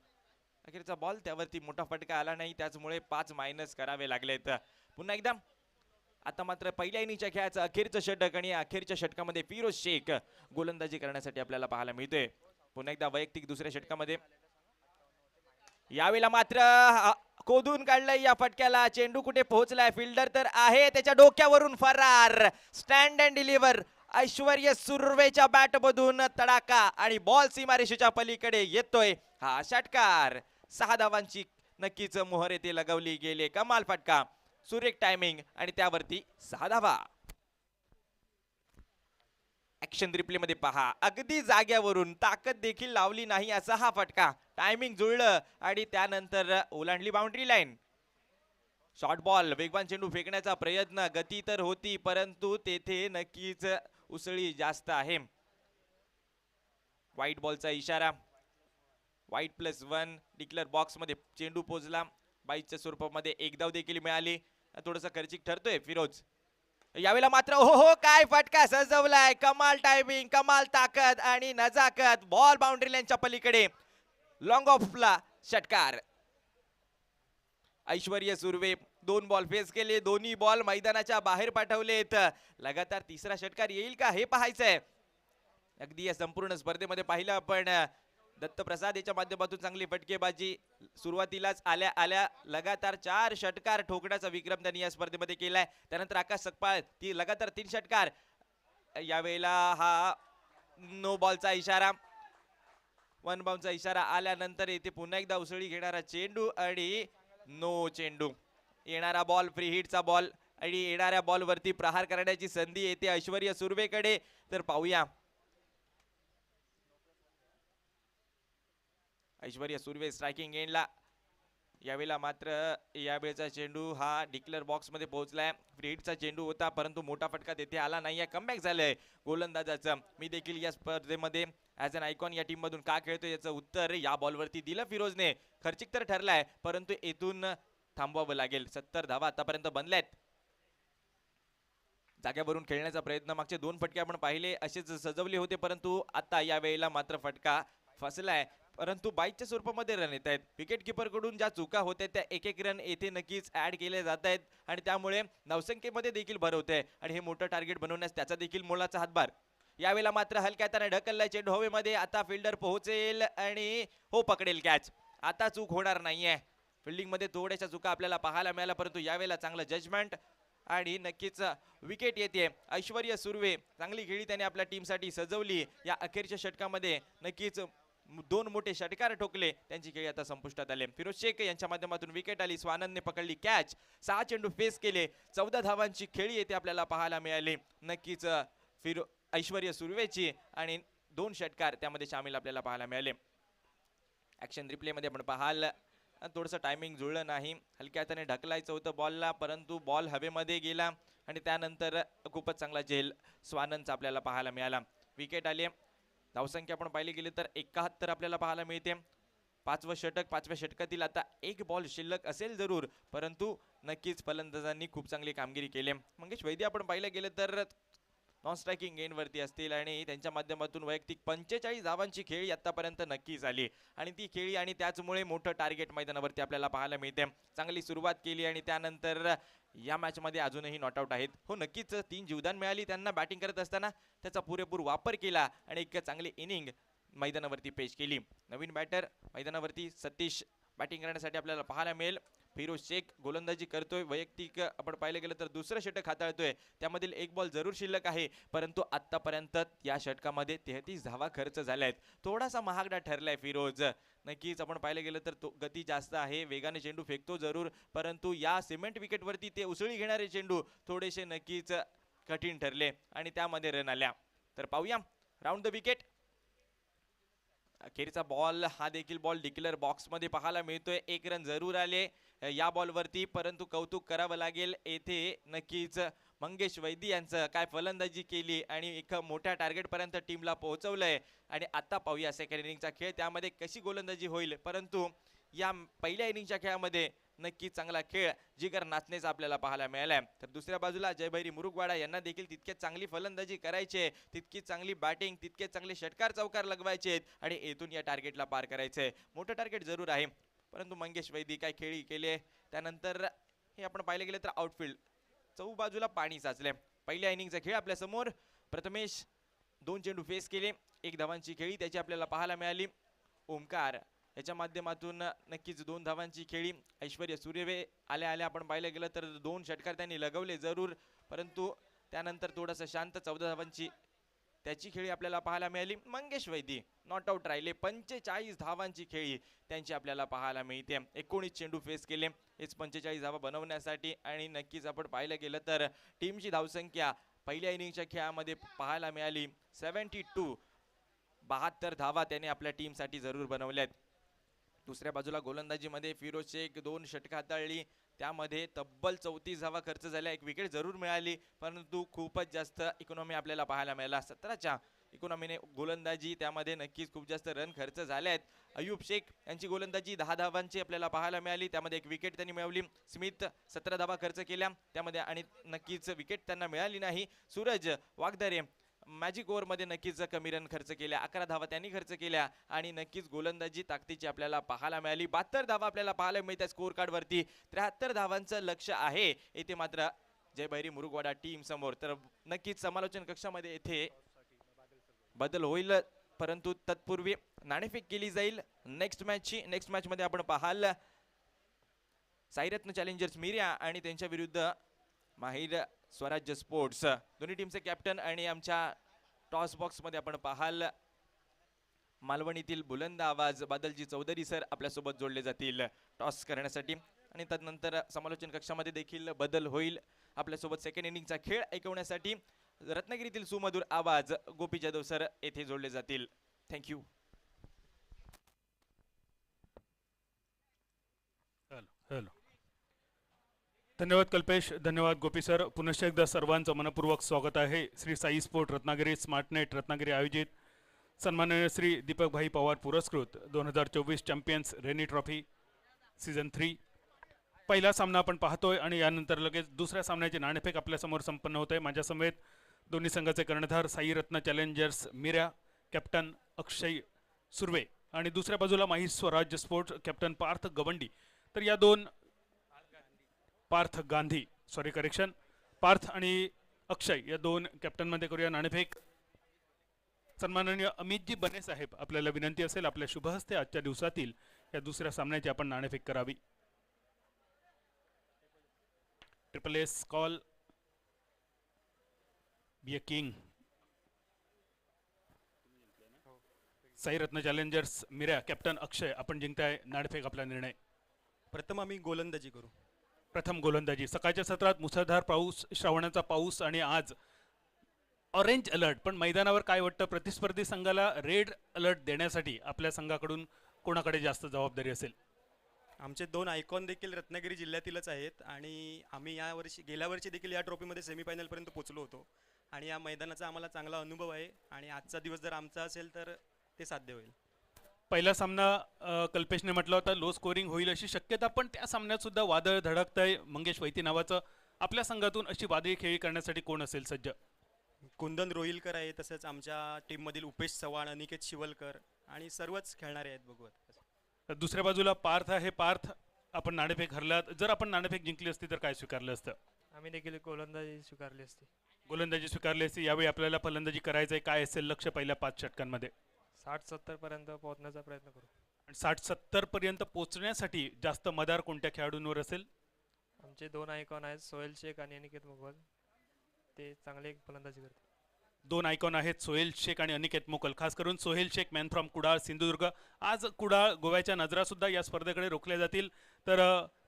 अखेरचा बॉल त्यावरती मोठा फटका आला नाही, त्याचमुळे 5 मायनस करावे लागलेत. पुन्हा एकदा आता मात्र पहिल्या इनिंगच्या खेळाचं अखेरचं षटक आणि अखेरच्या षटकामध्ये फिरोज शेख गोलंदाजी करण्यासाठी आपल्याला पाहायला मिळतोय. पुन्हा एकदा वैयक्तिक दुसऱ्या षटकामध्ये यावेळेला मात्र कोदून काढलंय या फटक्याला. चेंडू कुठे पोहोचलाय, फिल्डर तर आहे त्याच्या डोक्यावरून फरार. स्टँड अँड डिलिव्हर ऐश्वर्य सुर्वेच्या बॅट मधून तडाका आणि बॉल सीमारेषेच्या पलीकडे येतोय. हा षटकार 6 धावांची नक्कीच मोहर येथे लगवली गेली. कमाल फटका, सुरेख टायमिंग आणि त्यावरती 6 धावा. ऍक्शन रिप्ले मध्ये पहा, अगदी जाग्यावरून ताकद देखील लावली नाही असा हा फटका. टायमिंग जुळलं आणि त्यानंतर ओलांडली बाउंड्री लाईन. शॉर्ट बॉल, वेगवान चेंडू फेकण्याचा प्रयत्न, गती तर होती परंतु तेथे नक्कीच उसळी जास्त आहे. व्हाईट बॉलचा इशारा, व्हाईट +1. डिक्लेअर बॉक्स मध्ये चेंडू पोहोचला, बाईच्या स्वरूपामध्ये एक धाव देखील मिळाली. थोडासा खर्चिक ठरतोय फिरोज. यावेळेला मात्र हो काय फटका सजवलाय, कमाल टायमिंग, कमाल ताकद आणि नजाकत. बॉल बाउंड्री लाईनच्या पलीकडे लॉंग ऑफला षटकार. ऐश्वर्य सुर्वे 2 बॉल फेस केले, दोन्ही बॉल मैदानाच्या बाहेर पाठवलेत. लगातार तिसरा षटकार येईल का हे पाहायचंय. अगदी या संपूर्ण स्पर्धेमध्ये पाहिलं आपण दत्त प्रसाद याच्या माध्यमातून चांगली फटकेबाजी. सुरुवातीलाच आल्या आल्या लगातार 4 षटकार ठोकण्याचा विक्रम त्यांनी या स्पर्धेमध्ये केलाय. त्यानंतर आकाश सकपाळ ती लगातार 3 षटकार. यावेळेला हा नो बॉलचा इशारा, 1 बाउंडचा इशारा आल्यानंतर येथे पुन्हा एकदा उसळी घेणारा चेंडू आणि नो चेंडू. येणारा बॉल फ्री हिटचा बॉल आणि येणाऱ्या बॉल वरती प्रहार करण्याची संधी येते ऐश्वर्य सुर्वेकडे. तर पाहूया ऐश्वर्य सुर्वे स्ट्रायकिंग एंडला. यावेळेला मात्र यावेळेचा चेंडू हा डिक्लेअर बॉक्स मध्ये पोहोचलाय. फ्री हिटचा चेंडू होता परंतु मोठा फटका तेथे आला नाही. कमबॅक झालंय गोलंदाजाचं. मी देखील या स्पर्धेमध्ये ॲज अन आयकॉन या टीम मधून का खेळतोय याचं उत्तर या बॉलवरती दिलं फिरोजने. खर्चिक तर ठरलाय परंतु येथून थांबवावं लागेल. 70 धावा आतापर्यंत बनल्यात. जाग्यावरून खेळण्याचा प्रयत्न, मागचे 2 फटके आपण पाहिले असेच सजवले होते परंतु आता या वेळेला मात्र फटका फसलाय. परंतु बाईकच्या स्वरूपामध्ये रन येत आहेत. विकेट किपर कडून ज्या चुका होत आहेत त्या एक रन येथे नक्कीच ऍड केले जात आहेत आणि त्यामुळे धावसंख्येमध्ये देखील भर होते आणि हे मोठं टार्गेट बनवण्यास त्याचा देखील मोलाचा हातभार. यावेळेला मात्र हलक्या हाताने ढकललाय चेंडू हवेमध्ये. आता फिल्डर पोहोचेल आणि हो पकडेल कॅच. आता चूक होणार नाहीये. फिल्डिंग मध्ये थोड्याशा चुका आपल्याला पाहायला मिळाल्या परंतु यावेळेला चांगलं जजमेंट आणि नक्कीच विकेट येते. ऐश्वर्य सुर्वे चांगली खेळी त्याने आपल्या टीमसाठी सजवली. या अखेरच्या षटकामध्ये नक्कीच 2 मोठे षटकार ठोकले. त्यांची खेळी आता संपुष्टात आले. फिरोज शेख यांच्या माध्यमातून विकेट आली. स्वानंदने पकडली कॅच. 6 चेंडू फेस केले. 14 धावांची खेळी येते आपल्याला पाहायला मिळाली. नक्कीच ऐश्वर्य सुर्वेची आणि 2 षटकार त्यामध्ये सामील आपल्याला पाहायला मिळाले. ऍक्शन रिप्ले मध्ये आपण पाहाल थोडंसं टायमिंग जुळलं नाही. हलक्या हाताने ढकलायचं होतं बॉलला परंतु बॉल हवेमध्ये गेला आणि त्यानंतर खूपच चांगला झेल स्वानंदचा आपल्याला पाहायला मिळाला. विकेट आली. धावसंख्या आपण पाहिली गेली तर 71 आपल्याला पाहायला मिळते. 5वं षटक, 5व्या षटकातील आता 1 बॉल शिल्लक असेल जरूर परंतु नक्कीच फलंदाजांनी खूप चांगली कामगिरी केली. मंगेश वैद्य आपण पाहिलं गेलं तर नॉन स्ट्रायकिंग एंडवरती असतील आणि त्यांच्या माध्यमातून वैयक्तिक 45 धावांची खेळी आतापर्यंत नक्कीच आली आणि ती खेळी आणि त्याचमुळे मोठं टार्गेट मैदानावरती आपल्याला पाहायला मिळते. चांगली सुरुवात केली आणि त्यानंतर या मॅचमध्ये अजूनही नॉट आउट आहेत. हो नक्कीच 3 जीवदान मिळाली त्यांना बॅटिंग करत असताना, त्याचा पुरेपूर वापर केला आणि एक चांगली इनिंग मैदानावरती पेश केली. नवीन बॅटर मैदानावरती सतीश बॅटिंग करण्यासाठी आपल्याला पाहायला मिळेल. फिरोज शेख गोलंदाजी करतोय. वैयक्तिक आपण पाहिलं गेलं तर दुसरं षटक हाताळतोय. त्यामधील एक बॉल जरूर शिल्लक आहे, परंतु आतापर्यंत या षटकामध्ये 33 धावा खर्च झाल्या आहेत. थोडासा महागडा ठरलाय फिरोज. नक्कीच आपण पाहिलं गेलं तर तो गती जास्त आहे, वेगाने चेंडू फेकतो जरूर, परंतु या सिमेंट विकेटवरती ते उसळी घेणारे चेंडू थोडेसे नक्कीच कठीण ठरले आणि त्यामध्ये रन आल्या. तर पाहूया राऊंड द विकेट. अखेरचा बॉल हा देखील बॉल डिक्लेअर बॉक्स मध्ये पाहायला मिळतोय. 1 रन जरूर आले या बॉलवरती, परंतु कौतुक करावं लागेल येथे नक्कीच मंगेश वैदी यांचं. काय फलंदाजी केली आणि एक मोठ्या टार्गेट पर्यंत टीमला पोहोचवलंय. आणि आता पाहूया सेकंड इनिंगचा खेळ, त्यामध्ये कशी गोलंदाजी होईल. परंतु या पहिल्या इनिंगच्या खेळामध्ये नक्की चांगला खेळ जिगर नाचण्याचा आपल्याला पाहायला मिळालाय. तर दुसऱ्या बाजूला जयभैरी मुरुगवाडा यांना देखील तितकेच चांगली फलंदाजी करायची आहे, तितकीच चांगली बॅटिंग, तितकेच चांगले षटकार चौकार लगवायचे आहेत आणि येथून या टार्गेटला पार करायचंय. मोठं टार्गेट जरूर आहे, परंतु मंगेश वैदी काय खेळी केले. त्यानंतर हे आपण पाहिलं गेलं तर आउटफील्ड चौबाजूला पाणी साचले. पहिल्या इनिंगचा खेळ आपल्या समोर. प्रथमेश 2 चेंडू फेस केले, 1 धावांची खेळी त्याची आपल्याला पाहायला मिळाली. ओमकार याच्या माध्यमातून नक्कीच 2 धावांची खेळी. ऐश्वर्य सूर्यवे आल्या आल्या आपण पाहिलं गेलं तर 2 षटकार त्यांनी लगवले जरूर, परंतु त्यानंतर थोडंसं शांत 14 धावांची त्याची खेळी आपल्याला पाहायला मिळाली. मंगेश वैदी नॉट आउट राहिले. 45 धावांची खेळी त्यांची आपल्याला पाहायला मिळते. 19 चेंडू फेस केले हेच 45 धावा बनवण्यासाठी आणि नक्कीच आपण पाहिलं गेलं तर टीमची धावसंख्या पहिल्या इनिंगच्या खेळामध्ये पाहायला मिळाली 72. 72 धावा त्याने आपल्या टीमसाठी जरूर बनवल्यात. दुसऱ्या बाजूला गोलंदाजीमध्ये फिरोज शेख 2 षटकं हाताळली, त्यामध्ये तब्बल 34 धावा खर्च झाल्या. 1 विकेट जरूर मिळाली, परंतु खूपच जास्त इकॉनॉमी आपल्याला पाहायला मिळाला. 17च्या इकॉनॉमीने गोलंदाजी, त्यामध्ये नक्कीच खूप जास्त रन खर्च झाले आहेत. अयूब शेख यांची गोलंदाजी 10 धावांची आपल्याला पाहायला मिळाली, त्यामध्ये 1 विकेट त्यांनी मिळवली. स्मिथ 17 धावा खर्च केल्या, त्यामध्ये आणि नक्कीच विकेट त्यांना मिळाली नाही. सूरज वागदरे मॅजिक ओव्हरमध्ये नक्कीच कमी रन खर्च केल्या, 11 धावा त्यांनी खर्च केल्या आणि नक्कीच गोलंदाजी ताकदीची आपल्याला पाहायला मिळाली. 72 धावा आपल्याला पाहायला मिळतात स्कोर कार्ड वरती. 73 धावांचं लक्ष आहे येथे मात्र जयभैरी मुरुगवाडा टीम समोर. तर नक्कीच समालोचन कक्षामध्ये येथे बदल होईल, परंतु तत्पूर्वी नाणेफेक केली जाईल नेक्स्ट मॅच मध्ये आपण पाहाल साईरत्न चॅलेंजर्स मिर्या आणि त्यांच्या विरुद्ध माहीर स्वराज्य स्पोर्ट्स. दोन्ही टीमचे कॅप्टन आणि आमच्या टॉस बॉक्स मध्ये आपण पाहाल मालवणीतील बुलंद आवाज बादलजी चौधरी सर आपल्यासोबत जोडले जातील टॉस करण्यासाठी आणि त्यानंतर समालोचन कक्षामध्ये देखील बदल होईल. आपल्यासोबत सेकंड इनिंगचा खेळ ऐकवण्यासाठी रत्नागिरीतील सुमधुर आवाज गोपी जाधव सर येथे जोडले जातील. थँक्यू. हॅलो, धन्यवाद कल्पेश, धन्यवाद गोपी सर. पुनश्च एकदा सर्वांचं मनपूर्वक स्वागत आहे श्री साई स्पोर्ट रत्नागिरी स्मार्टनेट रत्नागिरी आयोजित सन्माननीय श्री दीपक भाई पवार पुरस्कृत 2024 चॅम्पियन्स रेनी ट्रॉफी सीझन 3 पहिला सामना आपण पाहतोय आणि यानंतर लगेच दुसऱ्या सामन्याचे नाणेफेक आपल्यासमोर संपन्न होत आहे. माझ्या समेत दोन्ही संघाचे कर्णधार साई रत्न चॅलेंजर्स मिर्या कॅप्टन अक्षय सुर्वे आणि दुसऱ्या बाजूला माही स्वराज्य स्पोर्ट्स कॅप्टन पार्थ गवंडी. तर या दोन पार्थ आणि अक्षय या दोन कॅप्टन मध्ये करूया नाणेफेक. सन्माननीय अमितजी बने साहेब, आपल्याला विनंती असेल आपल्या शुभ हस्ते आजच्या दिवसातील या दुसऱ्या सामन्याची आपण नाणेफेक करावी. Triple S call B a king. Sai रत्न चॅलेंजर्स मिर्या कॅप्टन अक्षय, आपण जिंकताय, नाणेफेक आपला निर्णय. प्रथम आम्ही गोलंदाजी करू. प्रथम गोलंदाजी. सकाळच्या सत्रात मुसळधार पाऊस, श्रावणाचा पाऊस आणि आज ऑरेंज अलर्ट, पण मैदानावर काय वाटतं प्रतिस्पर्धी संघाला रेड अलर्ट देण्यासाठी आपल्या संघाकडून कोणाकडे जास्त जबाबदारी असेल? आमचे 2 आयकॉन देखील रत्नागिरी जिल्ह्यातीलच आहेत आणि आम्ही गेल्या वर्षी देखील या ट्रॉफीमध्ये सेमीफायनलपर्यंत पोहोचलो होतो आणि या मैदानाचा आम्हाला चांगला अनुभव आहे आणि आजचा दिवस जर आमचा असेल तर ते साध्य होईल. पहिला सामना कल्पेशने म्हटलं होतं लो स्कोरिंग होईल अशी शक्यता, पण त्या सामन्यात सुद्धा वादळ धडकतंय. मंगेश वैती नावाचं आपल्या संघातून अशी वादळी खेळी करण्यासाठी कोण असेल सज्ज? कुंदन रोहिलकर आहे, तसंच आमच्या टीममधील उपेश चव्हाण, अनिकेत शिवलकर आणि सर्वच खेळणारे आहेत बघू आता. दुसऱ्या बाजूला पार्थ आहे. पार्थ, आपण नाणेफेक हरलात. जर आपण नाणेफेक जिंकली असती तर काय स्वीकारलं असतं? आम्ही देखील गोलंदाजी स्वीकारली असती. गोलंदाजी स्वीकारली असती. यावेळी आपल्याला फलंदाजी करायचंय. काय असेल लक्ष पहिल्या 5 षटकांमध्ये? 60-70 पर्यंत पोहोचण्याचा प्रयत्न करू. आणि 60-70 पर्यंत पोहोचण्यासाठी जास्त मदार कोणत्या खेळाडूंवर असेल? आमचे 2 आयकॉन आहेत, सोहेल शेख आणि अनिकेत मुघल. ते चांगले फलंदाजी करतात. 2 आयकॉन आहेत, सोहेल शेख आणि अनिकेत मुकल. खास करून सोहेल शेख, मॅन फ्रॉम कुडाळ, सिंधुदुर्ग. आज कुडाळ गोव्याच्या नजरा सुद्धा या स्पर्धेकडे रोखल्या जातील. तर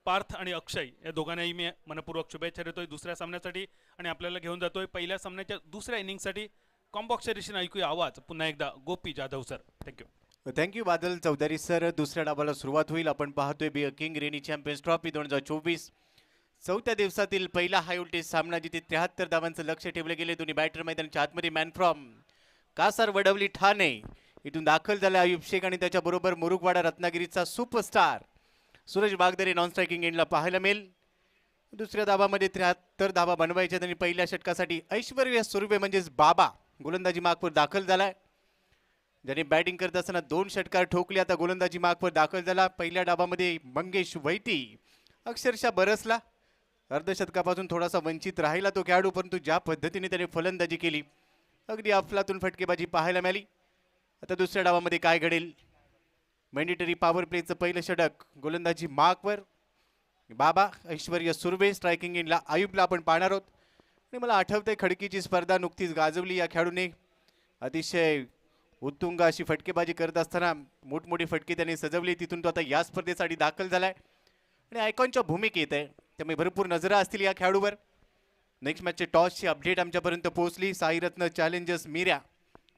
पार्थ आणि अक्षय या दोघांनाही मी मनपूर्वक शुभेच्छा देतोय दुसऱ्या सामन्यासाठी आणि आपल्याला घेऊन जातोय पहिल्या सामन्याच्या दुसऱ्या इनिंगसाठी. कॉम्बॉक्सच्या दिशेने ऐकूया आवाज पुन्हा एकदा Gopi Jadhav sir. Thank you. Thank you Badal Chaudhary sir. दुसऱ्या डावाला सुरुवात होईल. आपण पाहतोय be a king rainy champions trophy 2024 चौथ्या दिवसातील पहिला हाय व्होल्टेज सामना, जिथे 73 धावांचं लक्ष ठेवले गेले. दोन्ही बॅटर मैदानाच्या आतमध्ये मॅन फ्रॉम कासार वडवली ठाणे इथून दाखल झाला आयुब शेख आणि त्याच्याबरोबर मुरुगवाडा रत्नागिरीचा superstar Suraj Wagdare non striking एंडला पाहायला मिळेल. दुसऱ्या धावामध्ये 73 धावा बनवायच्या आणि पहिल्या षटकासाठी ऐश्वर्या सुर्वे म्हणजेच बाबा गोलंदाजी मार्कवर दाखल झालाय. ज्याने बॅटिंग करत असताना 2 षटकार ठोकले. आता गोलंदाजी मार्कवर दाखल झाला. पहिल्या डावामध्ये मंगेश वैती अक्षरशः बरसला. अर्धशतकापासून थोडासा वंचित राहिला तो खेळाडू, परंतु ज्या पद्धतीने त्याने फलंदाजी केली अगदी अफलातून फटकेबाजी पाहायला मिळाली. आता दुसऱ्या डावामध्ये काय घडेल? मॅन्डेटरी पॉवर प्लेचं पहिलं षटक गोलंदाजी मार्कवर बाबा, ऐश्वर्या सुर्वे स्ट्रायकिंग इनला आयुबला आपण पाहणार आहोत. आणि मला आठवतंय खडकीची स्पर्धा नुकतीच गाजवली या खेळाडूने. अतिशय उत्तुंग अशी फटकेबाजी करत असताना मोठमोठी फटके त्याने सजवली. तिथून तो आता या स्पर्धेसाठी दाखल झालाय आणि आयकॉनच्या भूमिकेत आहे, त्यामुळे भरपूर नजरा असतील या खेळाडूवर. नेक्स्ट मॅचचे टॉसची अपडेट आमच्यापर्यंत पोहोचली. साईरत्न चॅलेंजर्स मिऱ्या